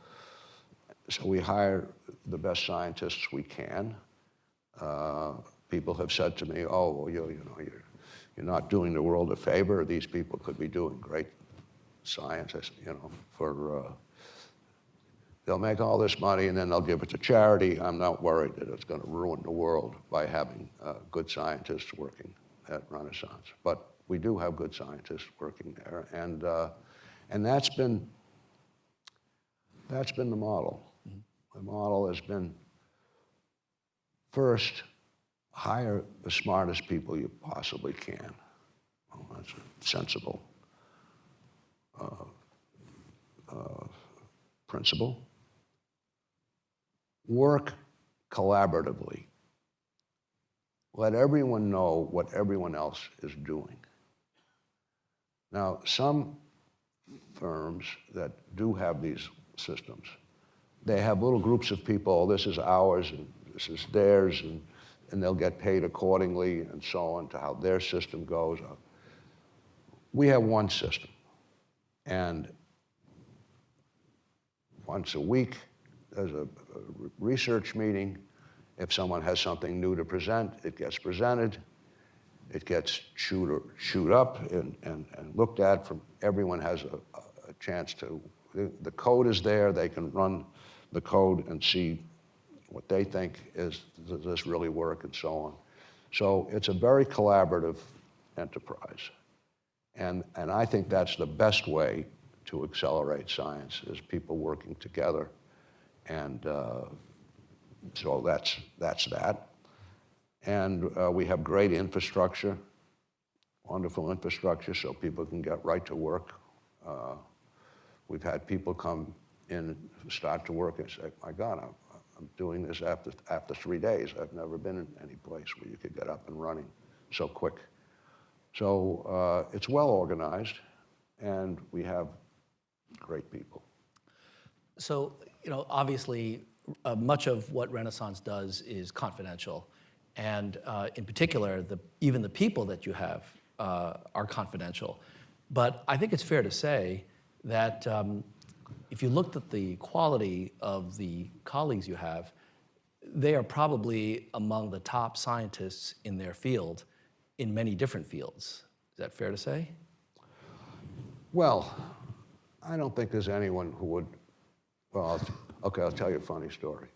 we hire the best scientists we can. People have said to me, oh, well, you're not doing the world a favor. These people could be doing great science, they'll make all this money and then they'll give it to charity. I'm not worried that it's going to ruin the world by having good scientists working at Renaissance. But we do have good scientists working there, and that's been the model. The model has been, first, hire the smartest people you possibly can. Well, that's a sensible principle. Work collaboratively. Let everyone know what everyone else is doing. Now, some firms that do have these systems, they have little groups of people, this is ours and this is theirs, and they'll get paid accordingly and so on to how their system goes. We have one system, and once a week, there's a research meeting. If someone has something new to present, it gets presented. It gets chewed up and looked at. Everyone has a chance to, the code is there. They can run the code and see what they think is, does this really work, and so on. So it's a very collaborative enterprise. And I think that's the best way to accelerate science, is people working together. And so that's that. And we have great infrastructure, wonderful infrastructure, so people can get right to work. We've had people come in, start to work, and say, my God, I'm doing this after 3 days. I've never been in any place where you could get up and running so quick. So it's well organized, and we have great people. So, obviously, much of what Renaissance does is confidential. And in particular, even the people that you have are confidential. But I think it's fair to say that if you looked at the quality of the colleagues you have, they are probably among the top scientists in their field in many different fields. Is that fair to say? Well, I don't think there's anyone who would, well, okay, I'll tell you a funny story.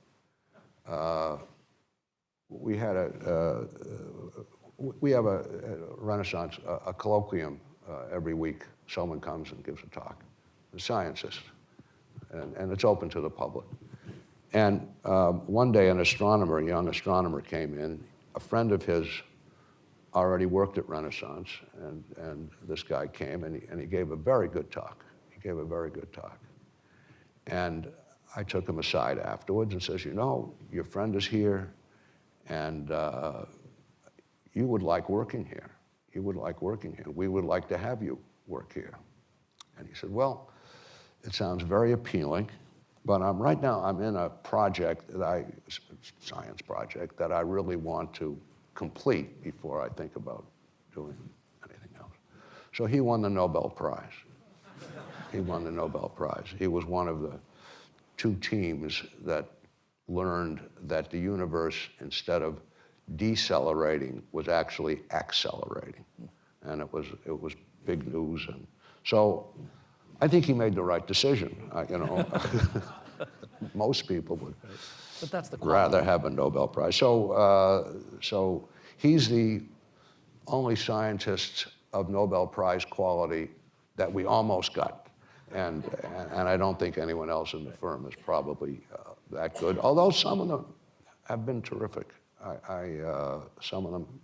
We have a Renaissance, a colloquium every week. Someone comes and gives a talk, a scientist, and it's open to the public. And one day a young astronomer came in. A friend of his already worked at Renaissance, and this guy came, and he gave a very good talk. And I took him aside afterwards and says, your friend is here, and you would like working here. We would like to have you work here. And he said, well, it sounds very appealing, but right now I'm in a project science project that I really want to complete before I think about doing anything else. So he won the Nobel Prize. He was one of the 2 teams that learned that the universe, instead of decelerating, was actually accelerating. And it was big news. And so I think he made the right decision. Most people would but that's the rather have a Nobel Prize. So he's the only scientist of Nobel Prize quality that we almost got. And I don't think anyone else in the firm is probably that good, although some of them have been terrific. Some of them,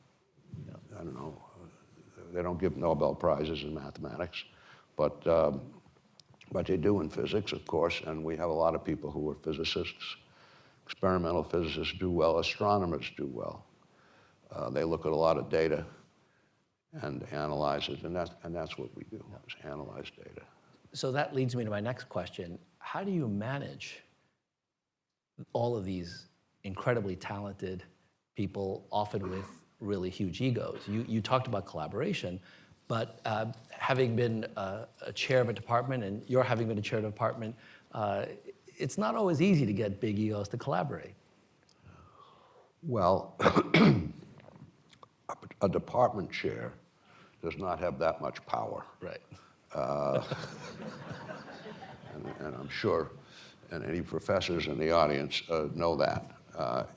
I don't know, they don't give Nobel Prizes in mathematics, but they do in physics, of course, and we have a lot of people who are physicists. Experimental physicists do well, astronomers do well. They look at a lot of data, and analyze it, and that's what we do, is analyze data. So that leads me to my next question. How do you manage all of these incredibly talented people, often with really huge egos? You talked about collaboration, but having been a chair of a department, and you're having been a chair of a department, it's not always easy to get big egos to collaborate. Well, a department chair does not have that much power. Right. And I'm sure, and any professors in the audience know that.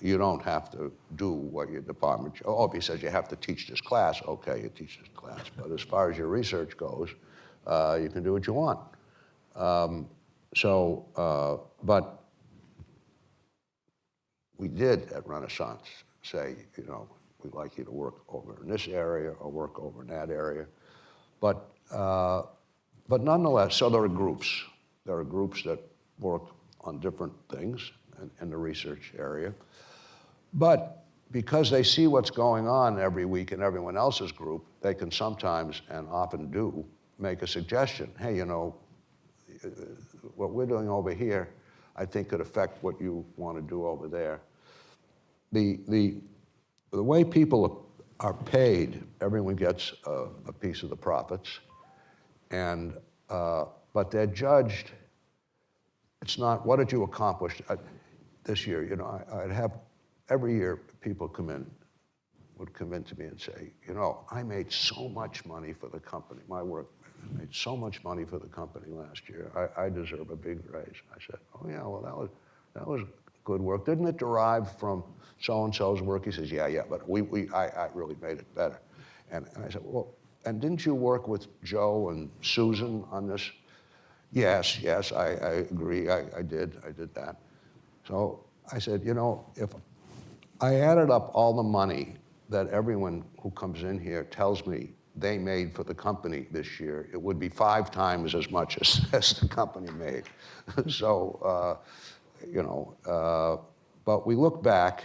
You don't have to do what your department, if he says you have to teach this class, okay, you teach this class. But as far as your research goes, you can do what you want. But we did at Renaissance say, we'd like you to work over in this area or work over in that area. But nonetheless, so there are groups. There are groups that work on different things in the research area. But because they see what's going on every week in everyone else's group, they can sometimes, and often do, make a suggestion. Hey, what we're doing over here, I think could affect what you want to do over there. The way people are paid, everyone gets a piece of the profits, but they're judged. It's not, what did you accomplish this year? I'd have, every year people would come in to me and say, I made so much money for the company. My work made so much money for the company last year. I deserve a big raise. I said, oh yeah, well that was good work. Didn't it derive from so-and-so's work? He says, yeah, but I really made it better. And I said, well, and didn't you work with Joe and Susan on this? Yes, I agree, I did that. So I said, if I added up all the money that everyone who comes in here tells me they made for the company this year, it would be 5 times as much as the company made. So, but we look back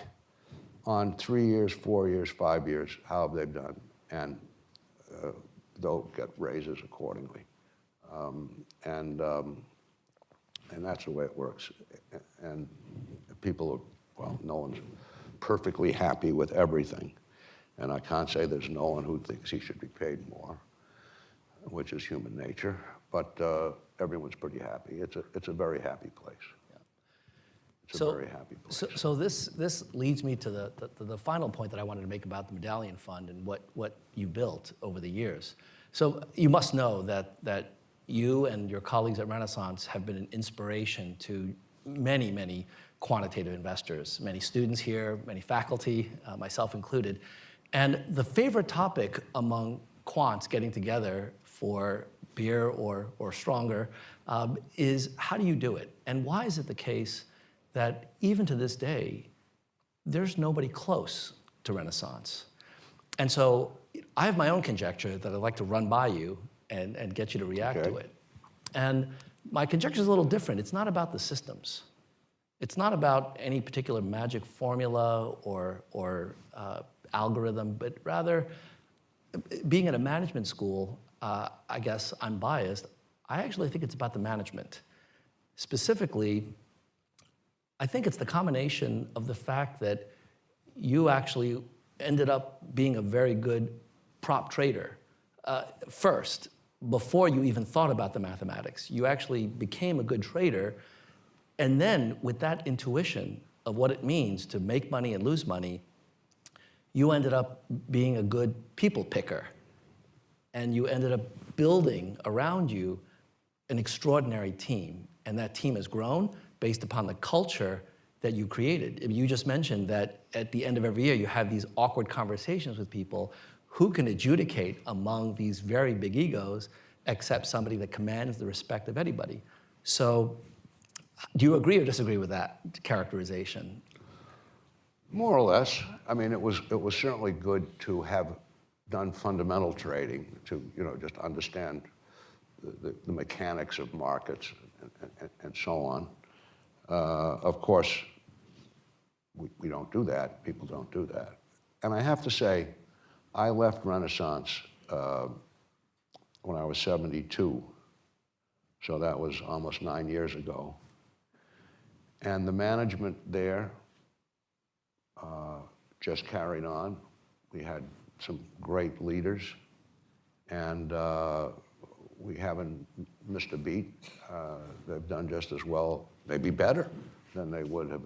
on 3 years, 4 years, 5 years, how have they done, and they'll get raises accordingly. And that's the way it works. And people no one's perfectly happy with everything. And I can't say there's no one who thinks he should be paid more, which is human nature, but everyone's pretty happy. It's a very happy place. Yeah. It's a very happy place. So this leads me to the final point that I wanted to make about the Medallion Fund and what you built over the years. So you must know that you and your colleagues at Renaissance have been an inspiration to many, many quantitative investors, many students here, many faculty, myself included. And the favorite topic among quants getting together for beer or stronger is how do you do it? And why is it the case that even to this day, there's nobody close to Renaissance? And so I have my own conjecture that I'd like to run by you and get you to react to it. And my conjecture is a little different. It's not about the systems. It's not about any particular magic formula or algorithm, but rather, being at a management school, I guess I'm biased, I actually think it's about the management. Specifically, I think it's the combination of the fact that you actually ended up being a very good prop trader first, before you even thought about the mathematics. You actually became a good trader, and then with that intuition of what it means to make money and lose money, you ended up being a good people picker. And you ended up building around you an extraordinary team. And that team has grown based upon the culture that you created. You just mentioned that at the end of every year, you have these awkward conversations with people who can adjudicate among these very big egos, except somebody that commands the respect of anybody. So do you agree or disagree with that characterization? More or less. I mean, it was certainly good to have done fundamental trading, to just understand the mechanics of markets and so on. Of course, we don't do that. People don't do that. And I have to say, I left Renaissance when I was 72. So that was almost 9 years ago. And the management there just carried on. We had some great leaders, and we haven't missed a beat. They've done just as well, maybe better, than they would have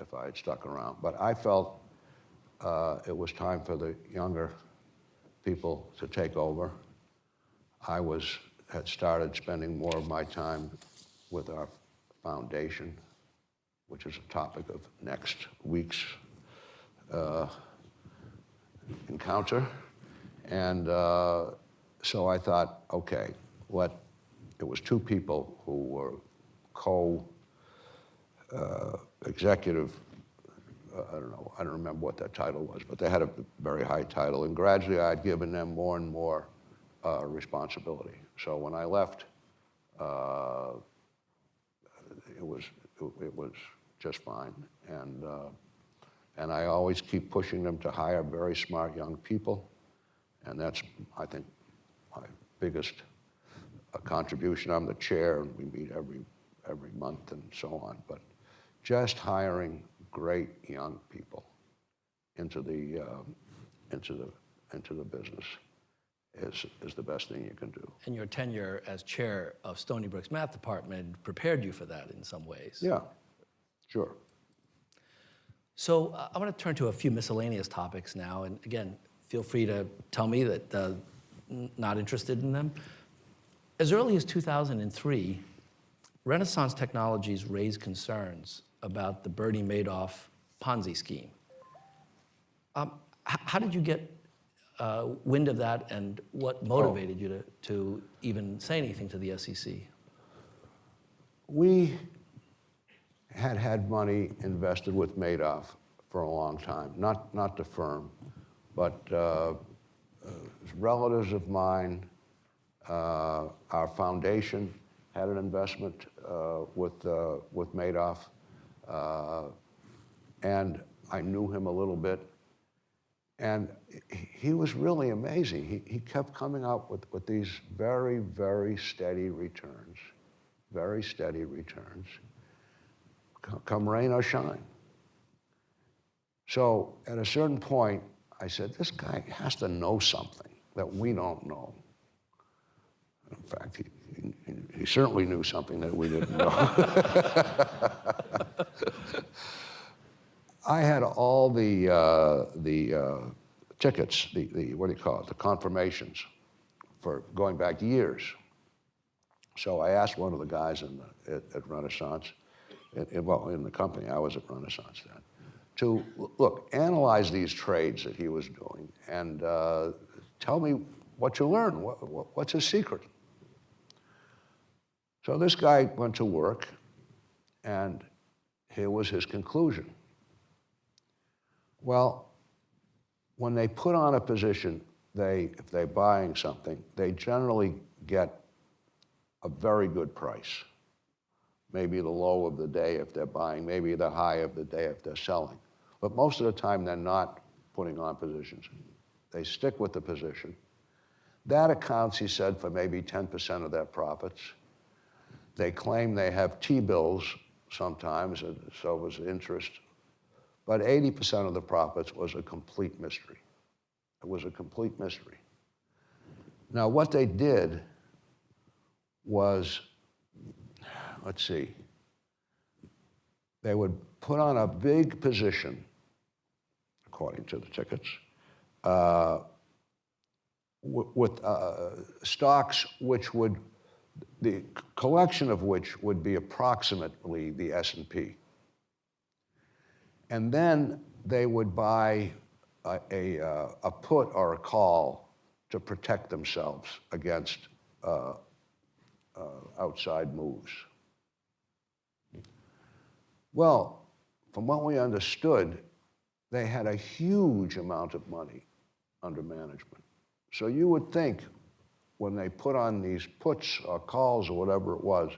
if I had stuck around. But I felt it was time for the younger people to take over. I had started spending more of my time with our foundation, which is a topic of next week's encounter. And so I thought, okay, it was two people who were co-executive, I don't remember what that title was, but they had a very high title, and gradually I'd given them more and more responsibility. So when I left, it was just fine, and I always keep pushing them to hire very smart young people, and that's, I think, my biggest contribution. I'm the chair, and we meet every month and so on, but just hiring great young people into the business is the best thing you can do. And your tenure as chair of Stony Brook's math department prepared you for that in some ways. Yeah, sure. So I want to turn to a few miscellaneous topics now, and again, feel free to tell me that not interested in them. As early as 2003, Renaissance Technologies raised concerns about the Bernie Madoff Ponzi scheme. How did you get wind of that, and what motivated you to even say anything to the SEC? We had money invested with Madoff for a long time, not the firm, but relatives of mine, our foundation had an investment with Madoff, and I knew him a little bit. And he was really amazing. He kept coming out with these very, very steady returns, come rain or shine. So at a certain point, I said, this guy has to know something that we don't know. In fact, he certainly knew something that we didn't know. I had all the tickets, what do you call it, the confirmations for going back years. So I asked one of the guys at Renaissance, in the company, I was at Renaissance then, to look, analyze these trades that he was doing and tell me what you learned, what's his secret. So this guy went to work, and here was his conclusion. Well, when they put on a position, if they're buying something, they generally get a very good price. Maybe the low of the day if they're buying, maybe the high of the day if they're selling. But most of the time, they're not putting on positions. They stick with the position. That accounts, he said, for maybe 10% of their profits. They claim they have T-bills sometimes, and so was interest. But 80% of the profits was a complete mystery. It was a complete mystery. Now, what they did was, let's see, they would put on a big position, according to the tickets, with stocks which would, the collection of which would be approximately the S&P. And then they would buy a put or a call to protect themselves against outside moves. Well, from what we understood, they had a huge amount of money under management. So you would think when they put on these puts or calls or whatever it was,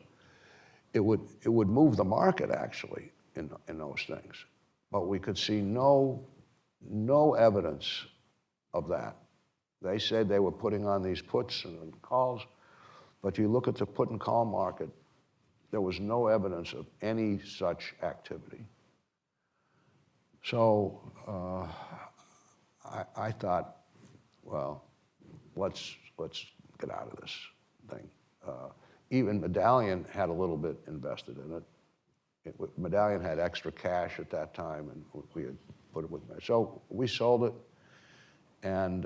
it would move the market actually in those things. But we could see no evidence of that. They said they were putting on these puts and calls, but you look at the put and call market, there was no evidence of any such activity. So I thought, well, let's get out of this thing. Even Medallion had a little bit invested in it. Medallion had extra cash at that time, and we had put it with me. So we sold it, and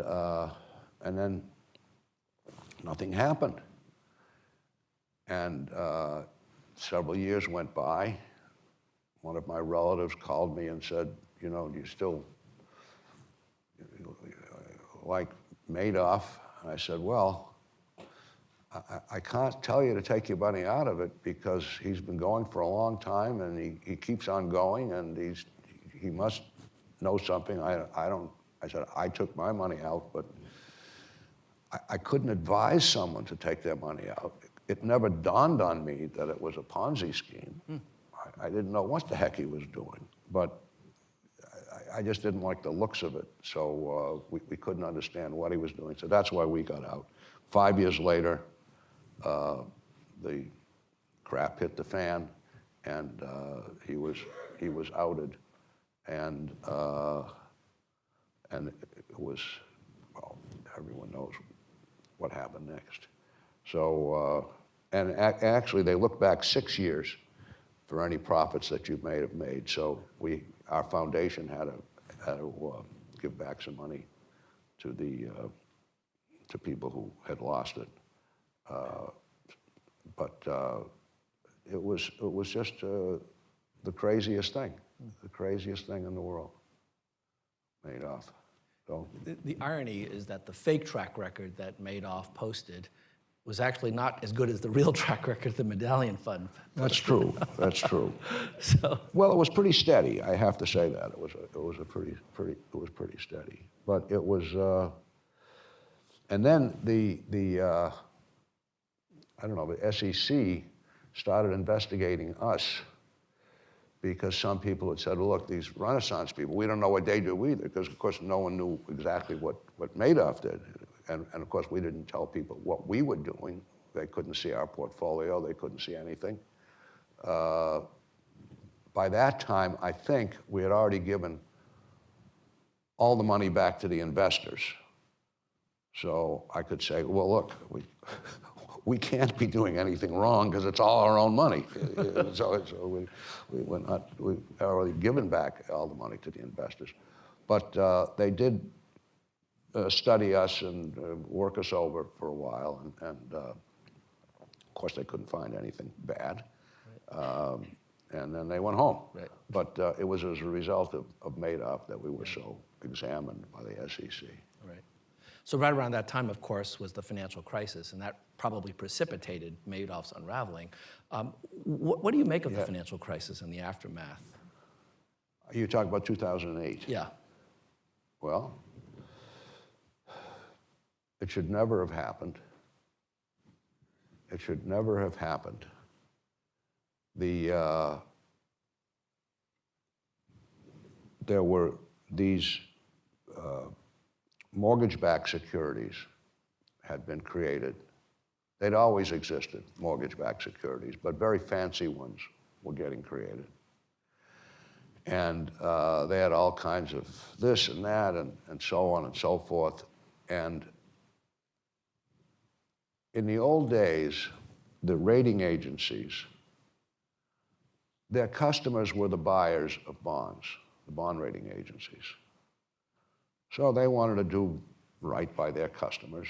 then nothing happened. And several years went by. One of my relatives called me and said, you know, do you still like Madoff? And I said, well, I can't tell you to take your money out of it because he's been going for a long time and he keeps on going and he must know something. I said, I took my money out, but I couldn't advise someone to take their money out. It never dawned on me that it was a Ponzi scheme. I didn't know what the heck he was doing, but I just didn't like the looks of it. So we couldn't understand what he was doing. So that's why we got out. 5 years later, the crap hit the fan, and he was outed, and it was, well, everyone knows what happened next. So and actually they look back 6 years for any profits that you may have made. So our foundation had to give back some money to to people who had lost it. But it was just the craziest thing in the world. Madoff. So The irony is that the fake track record that Madoff posted was actually not as good as the real track record the Medallion Fund. that's true. That's true. So Well, it was pretty steady. I have to say that it was pretty steady. But it was, and then the I don't know, the SEC started investigating us because some people had said, look, these Renaissance people, we don't know what they do either, because of course no one knew exactly what Madoff did. And of course we didn't tell people what we were doing. They couldn't see our portfolio, they couldn't see anything. By that time, I think we had already given all the money back to the investors. So I could say, well, look, we can't be doing anything wrong because it's all our own money. So we've already given back all the money to the investors. But they did study us and work us over for a while, and of course they couldn't find anything bad. Right. And then they went home. Right. But it was as a result of Madoff that we were so examined by the SEC. Right. So right around that time, of course, was the financial crisis, and that probably precipitated Madoff's unraveling. What do you make of the financial crisis and the aftermath? You talk about 2008? Yeah. Well, it should never have happened. It should never have happened. There were these mortgage-backed securities had been created. They'd always existed, mortgage-backed securities, but very fancy ones were getting created. And they had all kinds of this and that and so on and so forth. And in the old days, the rating agencies, their customers were the buyers of bonds, the bond rating agencies. So they wanted to do right by their customers.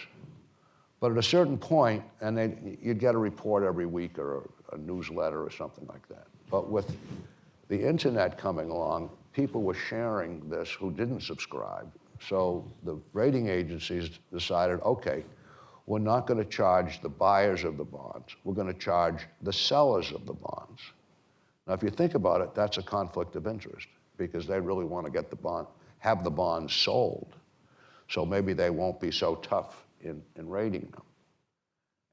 But at a certain point, and you'd get a report every week or a newsletter or something like that. But with the internet coming along, people were sharing this who didn't subscribe. So the rating agencies decided, okay, we're not going to charge the buyers of the bonds. We're going to charge the sellers of the bonds. Now, if you think about it, that's a conflict of interest because they really want to get the bond, have the bonds sold. So maybe they won't be so tough in rating them.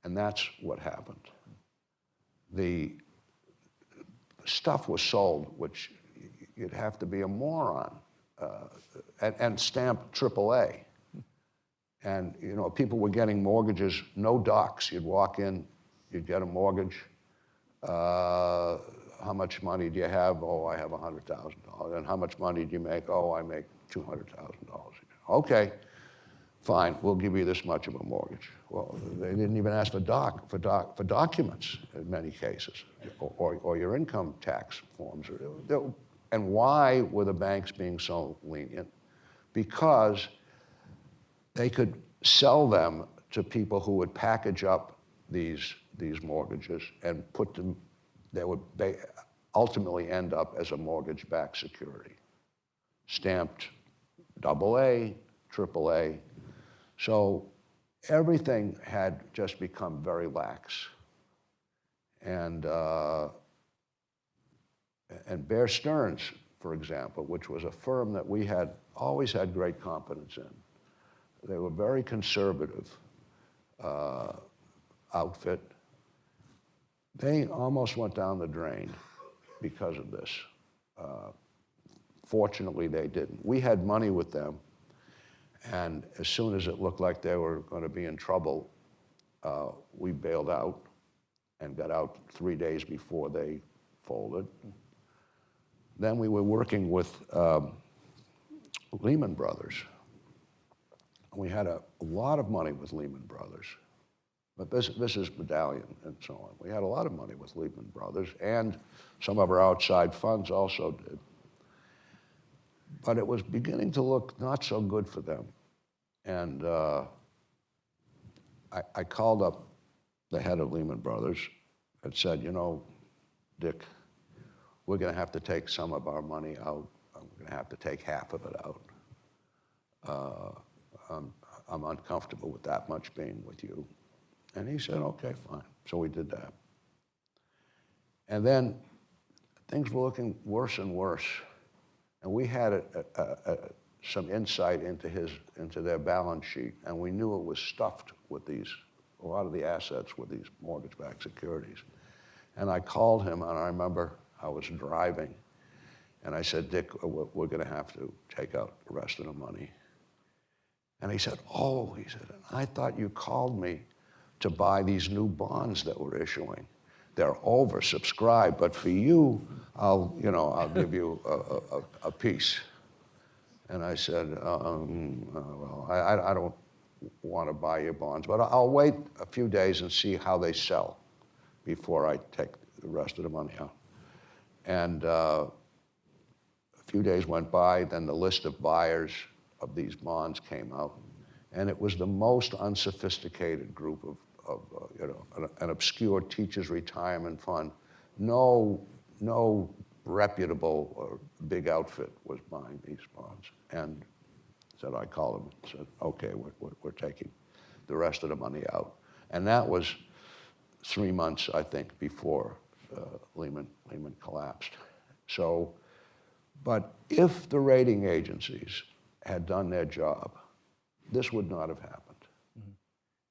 And that's what happened. The stuff was sold, which you'd have to be a moron and stamped AAA. And people were getting mortgages, no docs. You'd walk in, you'd get a mortgage. How much money do you have? Oh, I have $100,000. And how much money do you make? Oh, I make $200,000. Okay, fine, we'll give you this much of a mortgage. Well, they didn't even ask for documents in many cases, or your income tax forms. And why were the banks being so lenient? Because they could sell them to people who would package up these mortgages and put them, they would ultimately end up as a mortgage-backed security, stamped AA, AAA. So everything had just become very lax. And Bear Stearns, for example, which was a firm that we had always had great confidence in. They were very conservative outfit. They almost went down the drain because of this. Fortunately, they didn't. We had money with them, and as soon as it looked like they were going to be in trouble, we bailed out and got out 3 days before they folded. Then we were working with Lehman Brothers. We had a lot of money with Lehman Brothers, but this is Medallion and so on. We had a lot of money with Lehman Brothers, and some of our outside funds also did. But it was beginning to look not so good for them. And I called up the head of Lehman Brothers and said, Dick, we're going to have to take some of our money out. I'm going to have to take half of it out. I'm uncomfortable with that much being with you. And he said, okay, fine. So we did that. And then things were looking worse and worse. And we had some insight into their balance sheet, and we knew it was stuffed with a lot of the assets with these mortgage-backed securities. And I called him, and I remember I was driving, and I said, Dick, we're going to have to take out the rest of the money. And he said, I thought you called me to buy these new bonds that we're issuing. They're oversubscribed, but for you, I'll give you a piece. And I said, well, I don't want to buy your bonds, but I'll wait a few days and see how they sell before I take the rest of the money out. And a few days went by, then the list of buyers of these bonds came out, and it was the most unsophisticated group of an obscure teacher's retirement fund. No reputable or big outfit was buying these bonds. And said, I called him and said, okay, we're taking the rest of the money out. And that was 3 months, I think, before Lehman collapsed. So, but if the rating agencies had done their job, this would not have happened.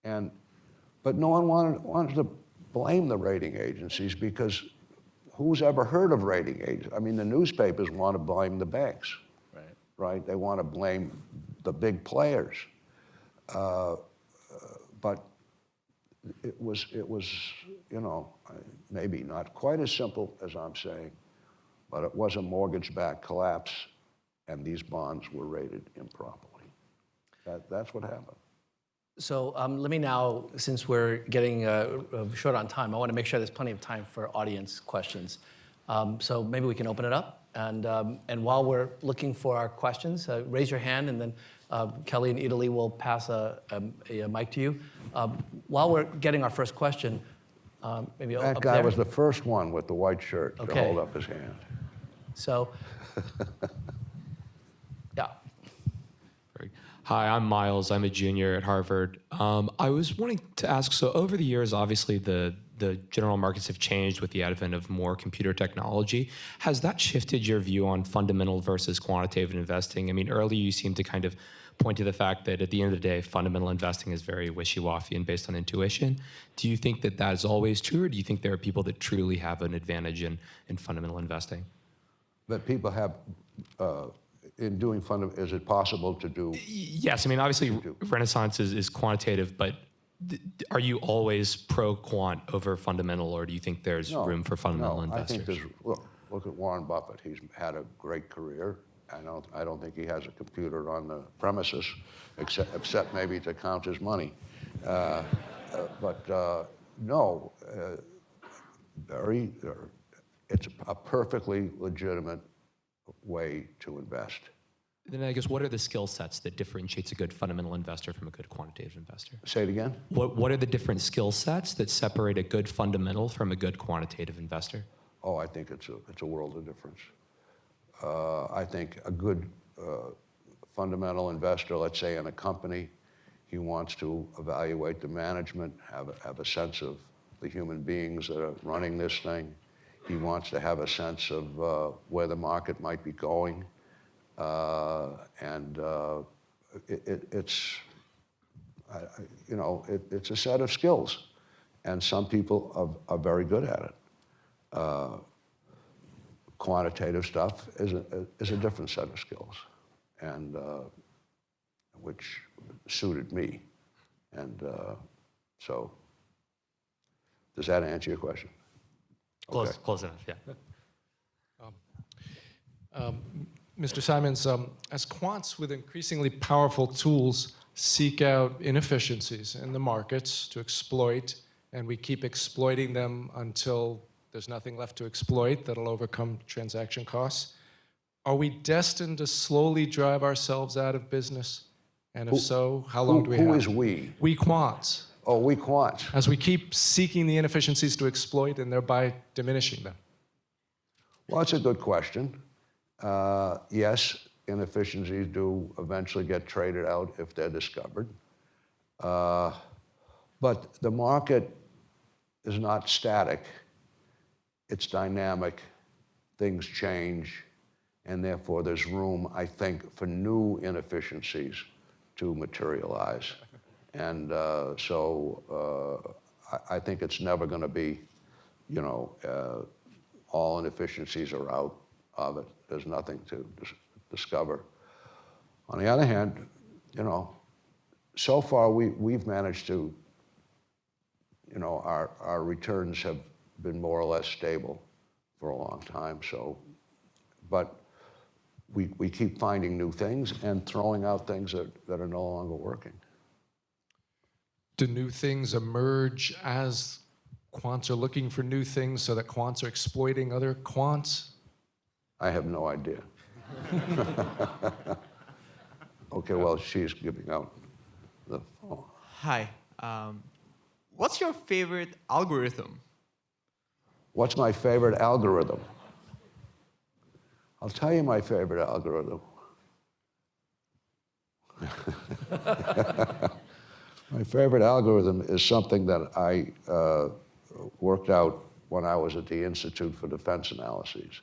Mm-hmm. But no one wanted to blame the rating agencies, because who's ever heard of rating agencies? I mean, the newspapers want to blame the banks, right? They want to blame the big players. But it was, maybe not quite as simple as I'm saying, but it was a mortgage-backed collapse, and these bonds were rated improperly. That's what happened. So let me now, since we're getting short on time, I want to make sure there's plenty of time for audience questions. So maybe we can open it up. And while we're looking for our questions, raise your hand, and then Kelly and Italy will pass a mic to you. While we're getting our first question, maybe that up guy there. was the first one with the white shirt to hold up his hand. So, yeah. Hi, I'm Miles. I'm a junior at Harvard. I was wanting to ask, so over the years, obviously the general markets have changed with the advent of more computer technology. Has that shifted your view on fundamental versus quantitative investing? I mean, earlier you seemed to kind of point to the fact that at the end of the day, fundamental investing is very wishy-washy and based on intuition. Do you think that that is always true, or do you think there are people that truly have an advantage in fundamental investing? That people have, in doing is it possible to do? Yes, I mean, obviously Renaissance is quantitative, but are you always pro-quant over fundamental, or do you think there's room for fundamental investors? I think look at Warren Buffett. He's had a great career. I don't think he has a computer on the premises, except maybe to count his money. It's a perfectly legitimate way to invest. Then I guess, what are the skill sets that differentiates a good fundamental investor from a good quantitative investor? Say it again? What are the different skill sets that separate a good fundamental from a good quantitative investor? Oh, I think it's a world of difference. I think a good fundamental investor, let's say in a company, he wants to evaluate the management, have a sense of the human beings that are running this thing. He wants to have a sense of where the market might be going. It's a set of skills, and some people are very good at it. Quantitative stuff is a different set of skills, and which suited me. And so, does that answer your question? Close enough, yeah. Mr. Simons, as quants with increasingly powerful tools seek out inefficiencies in the markets to exploit, and we keep exploiting them until there's nothing left to exploit that'll overcome transaction costs, are we destined to slowly drive ourselves out of business? And if so, how long do we have? Who is we? We quants. Oh, we quants. As we keep seeking the inefficiencies to exploit and thereby diminishing them. Well, that's a good question. Yes, inefficiencies do eventually get traded out if they're discovered. But the market is not static. It's dynamic. Things change. And therefore, there's room, I think, for new inefficiencies to materialize. And I think it's never going to be, all inefficiencies are out of it. There's nothing to discover. On the other hand, so far we've managed to, our returns have been more or less stable for a long time. So, but we keep finding new things and throwing out things that are no longer working. Do new things emerge as quants are looking for new things so that quants are exploiting other quants? I have no idea. Okay, well, she's giving out the phone. Hi. What's your favorite algorithm? What's my favorite algorithm? I'll tell you my favorite algorithm. My favorite algorithm is something that I worked out when I was at the Institute for Defense Analyses.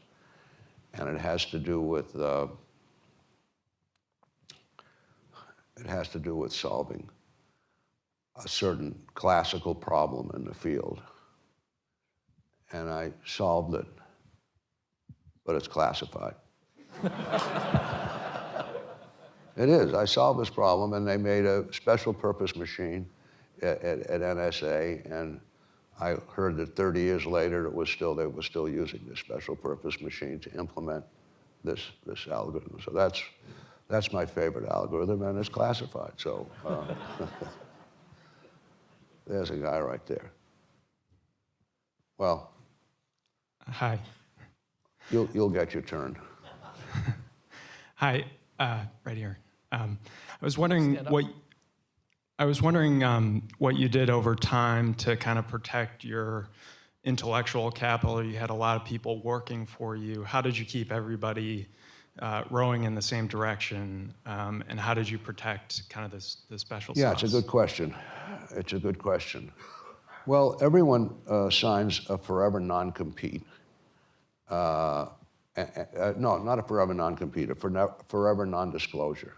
And it has to do with solving a certain classical problem in the field. And I solved it, but it's classified. It is. I solved this problem, and they made a special purpose machine at NSA, and I heard that 30 years later they were still using this special purpose machine to implement this algorithm. So that's my favorite algorithm, and it's classified. So there's a guy right there. Well, hi. You'll get your turn. Hi, right here. I was wondering what you did over time to kind of protect your intellectual capital. You had a lot of people working for you. How did you keep everybody rowing in the same direction? And how did you protect kind of the special sauce? Yeah, it's a good question. It's a good question. Well, everyone signs a forever non-compete. No, not a forever non-compete, a forever non-disclosure.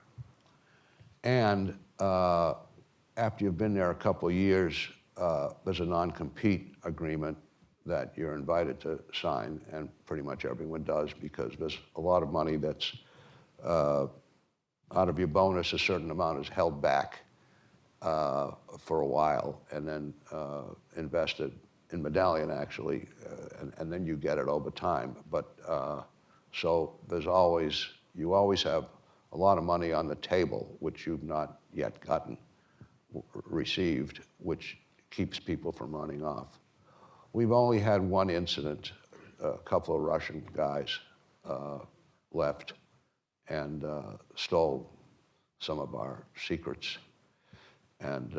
And after you've been there a couple of years, there's a non-compete agreement that you're invited to sign, and pretty much everyone does, because there's a lot of money that's out of your bonus, a certain amount is held back for a while and then invested in Medallion, actually, and then you get it over time. But so you always have a lot of money on the table, which you've not yet received, which keeps people from running off. We've only had one incident. A couple of Russian guys left and stole some of our secrets. And,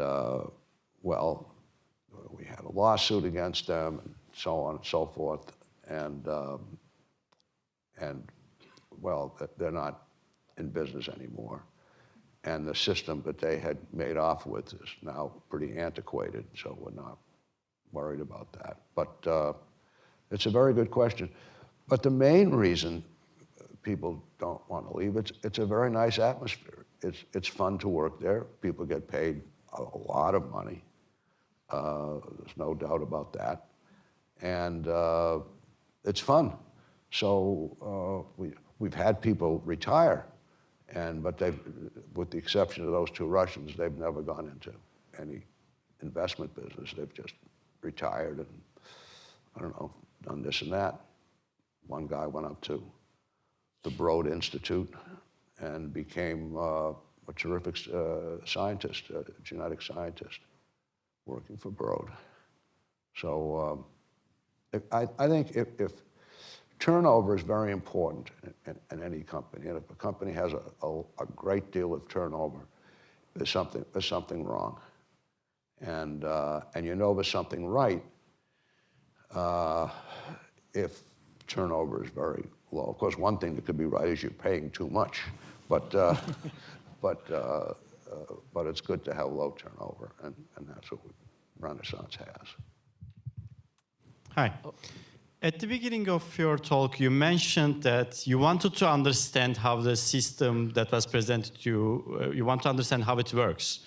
well, we had a lawsuit against them and so on and so forth. And well, they're not in business anymore. And the system that they had made off with is now pretty antiquated, so we're not worried about that. But it's a very good question. But the main reason people don't want to leave, it's a very nice atmosphere. It's fun to work there. People get paid a lot of money. There's no doubt about that. And it's fun. So we've had people retire, but with the exception of those two Russians, they've never gone into any investment business. They've just retired and, I don't know, done this and that. One guy went up to the Broad Institute and became a terrific scientist, a genetic scientist, working for Broad. So I think if turnover is very important in any company, and if a company has a great deal of turnover, there's something wrong. And you know there's something right if turnover is very low. Of course, one thing that could be right is you're paying too much, but it's good to have low turnover, and that's what Renaissance has. Hi. At the beginning of your talk, you mentioned that you wanted to understand how the system that was presented to you, you want to understand how it works.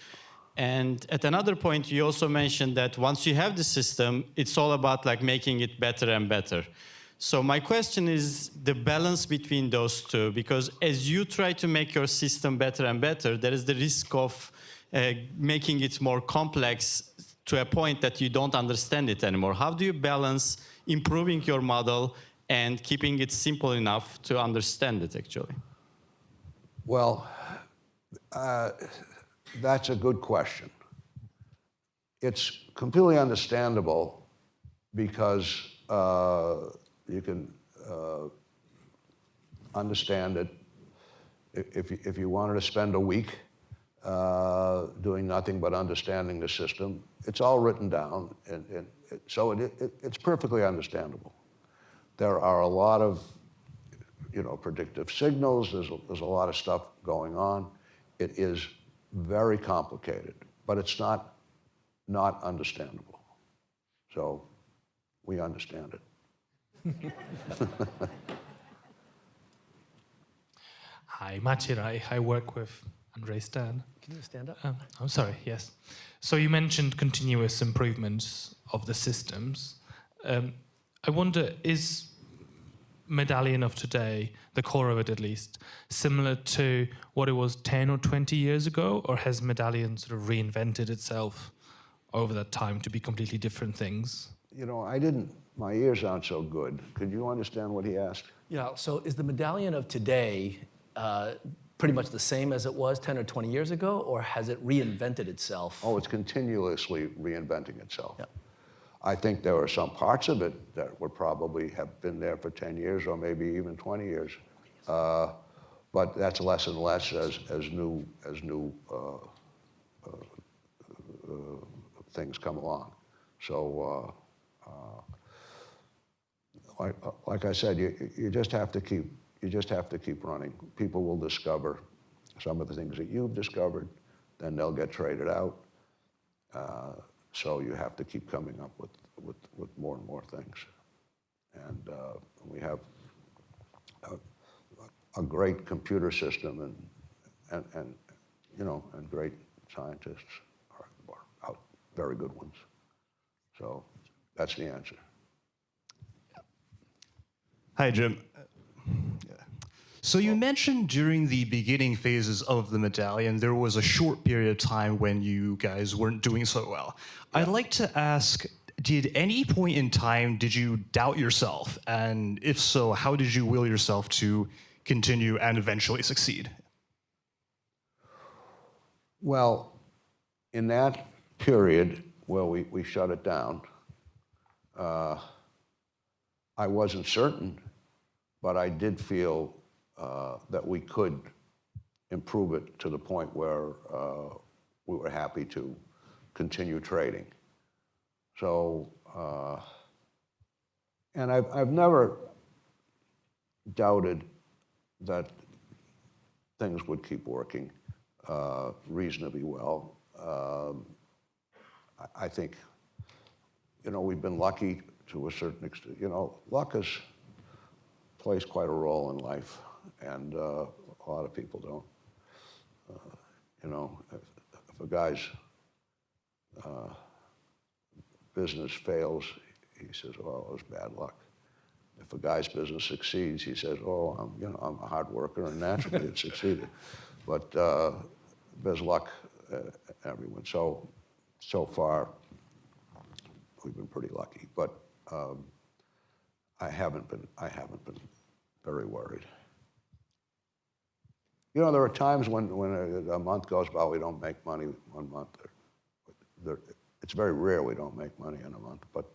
And at another point, you also mentioned that once you have the system, it's all about like making it better and better. So my question is the balance between those two, because as you try to make your system better and better, there is the risk of making it more complex to a point that you don't understand it anymore. How do you balance improving your model and keeping it simple enough to understand it, actually? Well, that's a good question. It's completely understandable because you can understand it if you wanted to spend a week doing nothing but understanding the system. It's all written down, and so it's perfectly understandable. There are a lot of, predictive signals. There's a lot of stuff going on. It is very complicated, but it's not understandable. So we understand it. Hi, Machirai. I work with Andre Stern. Can you stand up? I'm sorry, yes. So you mentioned continuous improvements of the systems. I wonder, is Medallion of today, the core of it at least, similar to what it was 10 or 20 years ago, or has Medallion sort of reinvented itself over that time to be completely different things? My ears aren't so good. Could you understand what he asked? Yeah, so is the Medallion of today pretty much the same as it was 10 or 20 years ago, or has it reinvented itself? Oh, it's continuously reinventing itself. Yeah. I think there are some parts of it that would probably have been there for 10 years or maybe even 20 years. But that's less and less as new things come along. So, like I said, you just have to keep running. People will discover some of the things that you've discovered, then they'll get traded out. So you have to keep coming up with more and more things. And we have a great computer system and great scientists are out, very good ones. So that's the answer. Hi, Jim. So you mentioned during the beginning phases of the medallion, there was a short period of time when you guys weren't doing so well. Yeah. I'd like to ask, did any point in time, did you doubt yourself? And if so, how did you will yourself to continue and eventually succeed? Well, in that period where we shut it down, I wasn't certain, but I did feel that we could improve it to the point where we were happy to continue trading. So, and I've never doubted that things would keep working reasonably well. I think, we've been lucky to a certain extent. Luck plays quite a role in life, and a lot of people don't. If a guy's business fails, he says, "Oh, it was bad luck." If a guy's business succeeds, he says, "Oh, I'm a hard worker, and naturally it succeeded." But there's luck, everyone. So far, we've been pretty lucky. But I haven't been very worried. There are times when a month goes by, we don't make money 1 month. It's very rare we don't make money in a month, but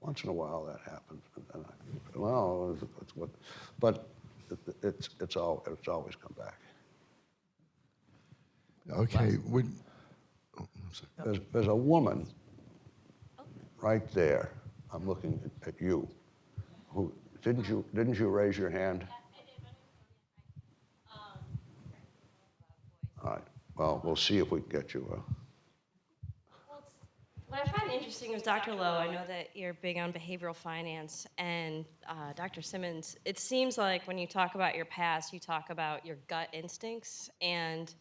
once in a while that happens. But it's always come back. Okay. There's a woman right there. I'm looking at you. Who didn't you raise your hand? All right. Well, we'll see if we can get you What I find interesting is, Dr. Lowe, I know that you're big on behavioral finance, and Dr. Simmons, it seems like when you talk about your past, you talk about your gut instincts, and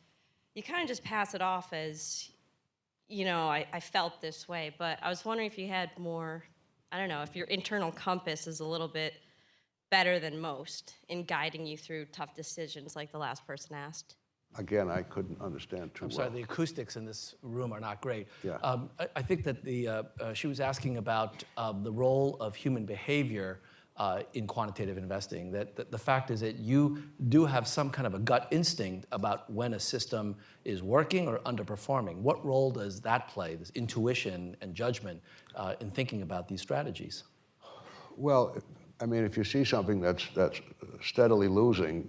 you kind of just pass it off as, I felt this way. But I was wondering if you had more, I don't know, if your internal compass is a little bit better than most in guiding you through tough decisions like the last person asked. Again, I couldn't understand too well. I'm sorry, the acoustics in this room are not great. Yeah. I think that she was asking about the role of human behavior in quantitative investing. That the fact is that you do have some kind of a gut instinct about when a system is working or underperforming. What role does that play, this intuition and judgment, in thinking about these strategies? Well, if you see something that's steadily losing,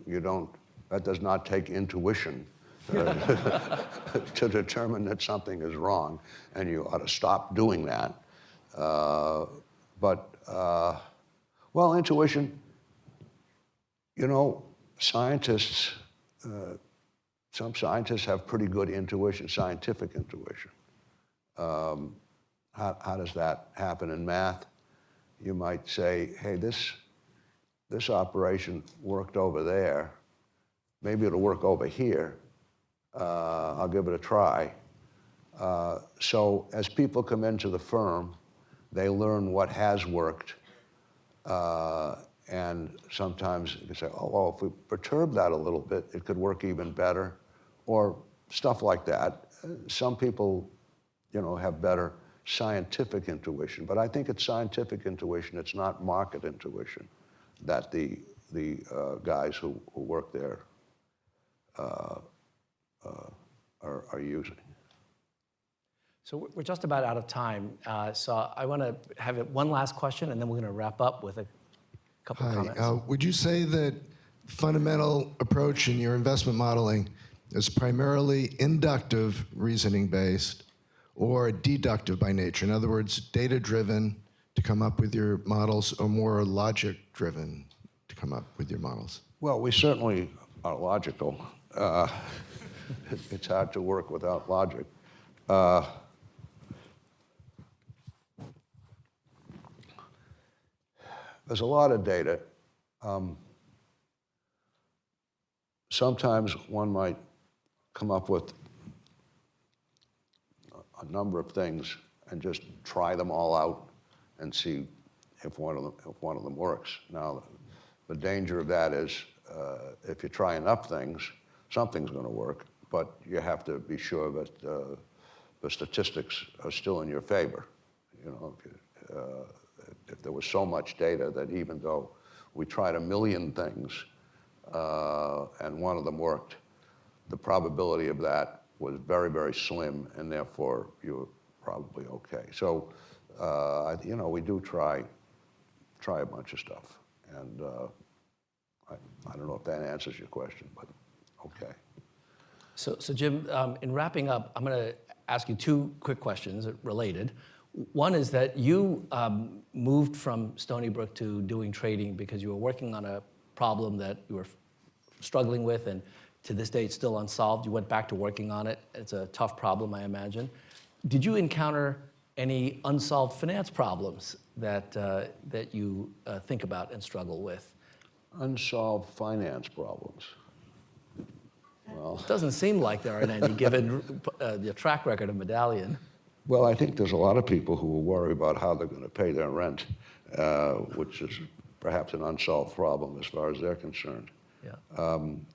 that does not take intuition to determine that something is wrong, and you ought to stop doing that. Well, intuition, scientists, some scientists have pretty good intuition, scientific intuition. How does that happen in math? You might say, hey, this operation worked over there. Maybe it'll work over here. I'll give it a try. So as people come into the firm, they learn what has worked. And sometimes you can say, oh, well, if we perturb that a little bit, it could work even better, or stuff like that. Some people, have better scientific intuition, but I think it's scientific intuition, it's not market intuition that the guys who work there are using. So we're just about out of time. So I want to have one last question, and then we're going to wrap up with a couple of comments. Would you say that fundamental approach in your investment modeling is primarily inductive reasoning based or deductive by nature? In other words, data-driven to come up with your models, or more logic-driven to come up with your models? Well, we certainly are logical. It's hard to work without logic. There's a lot of data. Sometimes one might come up with a number of things and just try them all out and see if one of them works. Now, the danger of that is if you try enough things, something's going to work, but you have to be sure that the statistics are still in your favor. You know, if there was so much data that even though we tried 1 million things and one of them worked, the probability of that was very, very slim, and therefore you were probably okay. So, you know, we do try a bunch of stuff, and I don't know if that answers your question, but okay. So Jim, in wrapping up, I'm going to ask you 2 quick questions related. One is that you moved from Stony Brook to doing trading because you were working on a problem that you were struggling with, and to this day it's still unsolved. You went back to working on it. It's a tough problem, I imagine. Did you encounter any unsolved finance problems that you think about and struggle with? Unsolved finance problems. Well, it doesn't seem like there are any, given the track record of Medallion. Well, I think there's a lot of people who will worry about how they're going to pay their rent, which is perhaps an unsolved problem as far as they're concerned. Yeah.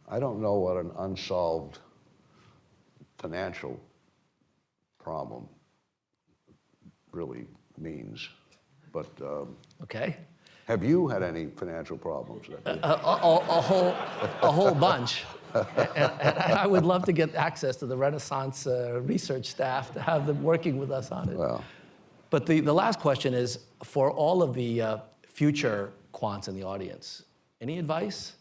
I don't know what an unsolved financial problem really means, but okay. Have you had any financial problems? A whole bunch. And I would love to get access to the Renaissance research staff to have them working with us on it. Well. But the last question is, for all of the future quants in the audience, any advice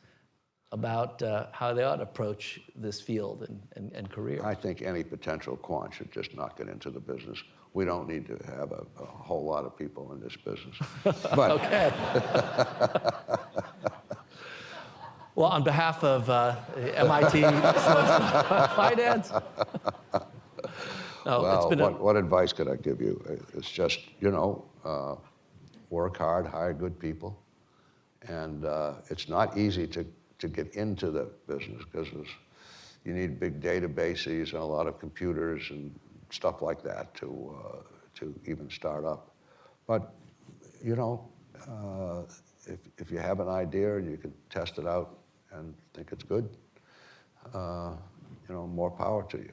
about how they ought to approach this field and career? I think any potential quant should just not get into the business. We don't need to have a whole lot of people in this business. But okay. Well, on behalf of MIT Finance, well, it's been what advice could I give you? It's just, you know, work hard, hire good people. And it's not easy to get into the business because you need big databases and a lot of computers and stuff like that to even start up. But, you know, if you have an idea and you can test it out and think it's good, you know, more power to you.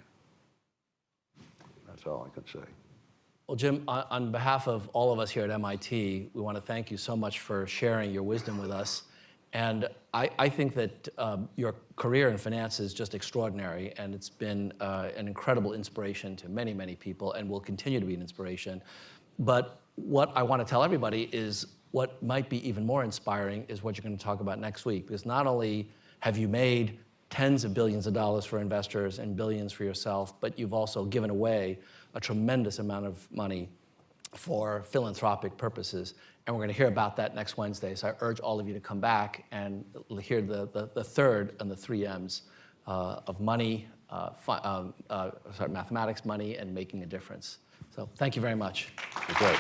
That's all I can say. Well, Jim, on behalf of all of us here at MIT, we want to thank you so much for sharing your wisdom with us. And I think that your career in finance is just extraordinary, and it's been an incredible inspiration to many, many people, and will continue to be an inspiration. But what I want to tell everybody is what might be even more inspiring is what you're going to talk about next week, because not only have you made tens of billions of dollars for investors and billions for yourself, but you've also given away a tremendous amount of money for philanthropic purposes. And we're going to hear about that next Wednesday. So I urge all of you to come back and hear the third and the 3 M's of money, mathematics, money, and making a difference. So thank you very much. Okay.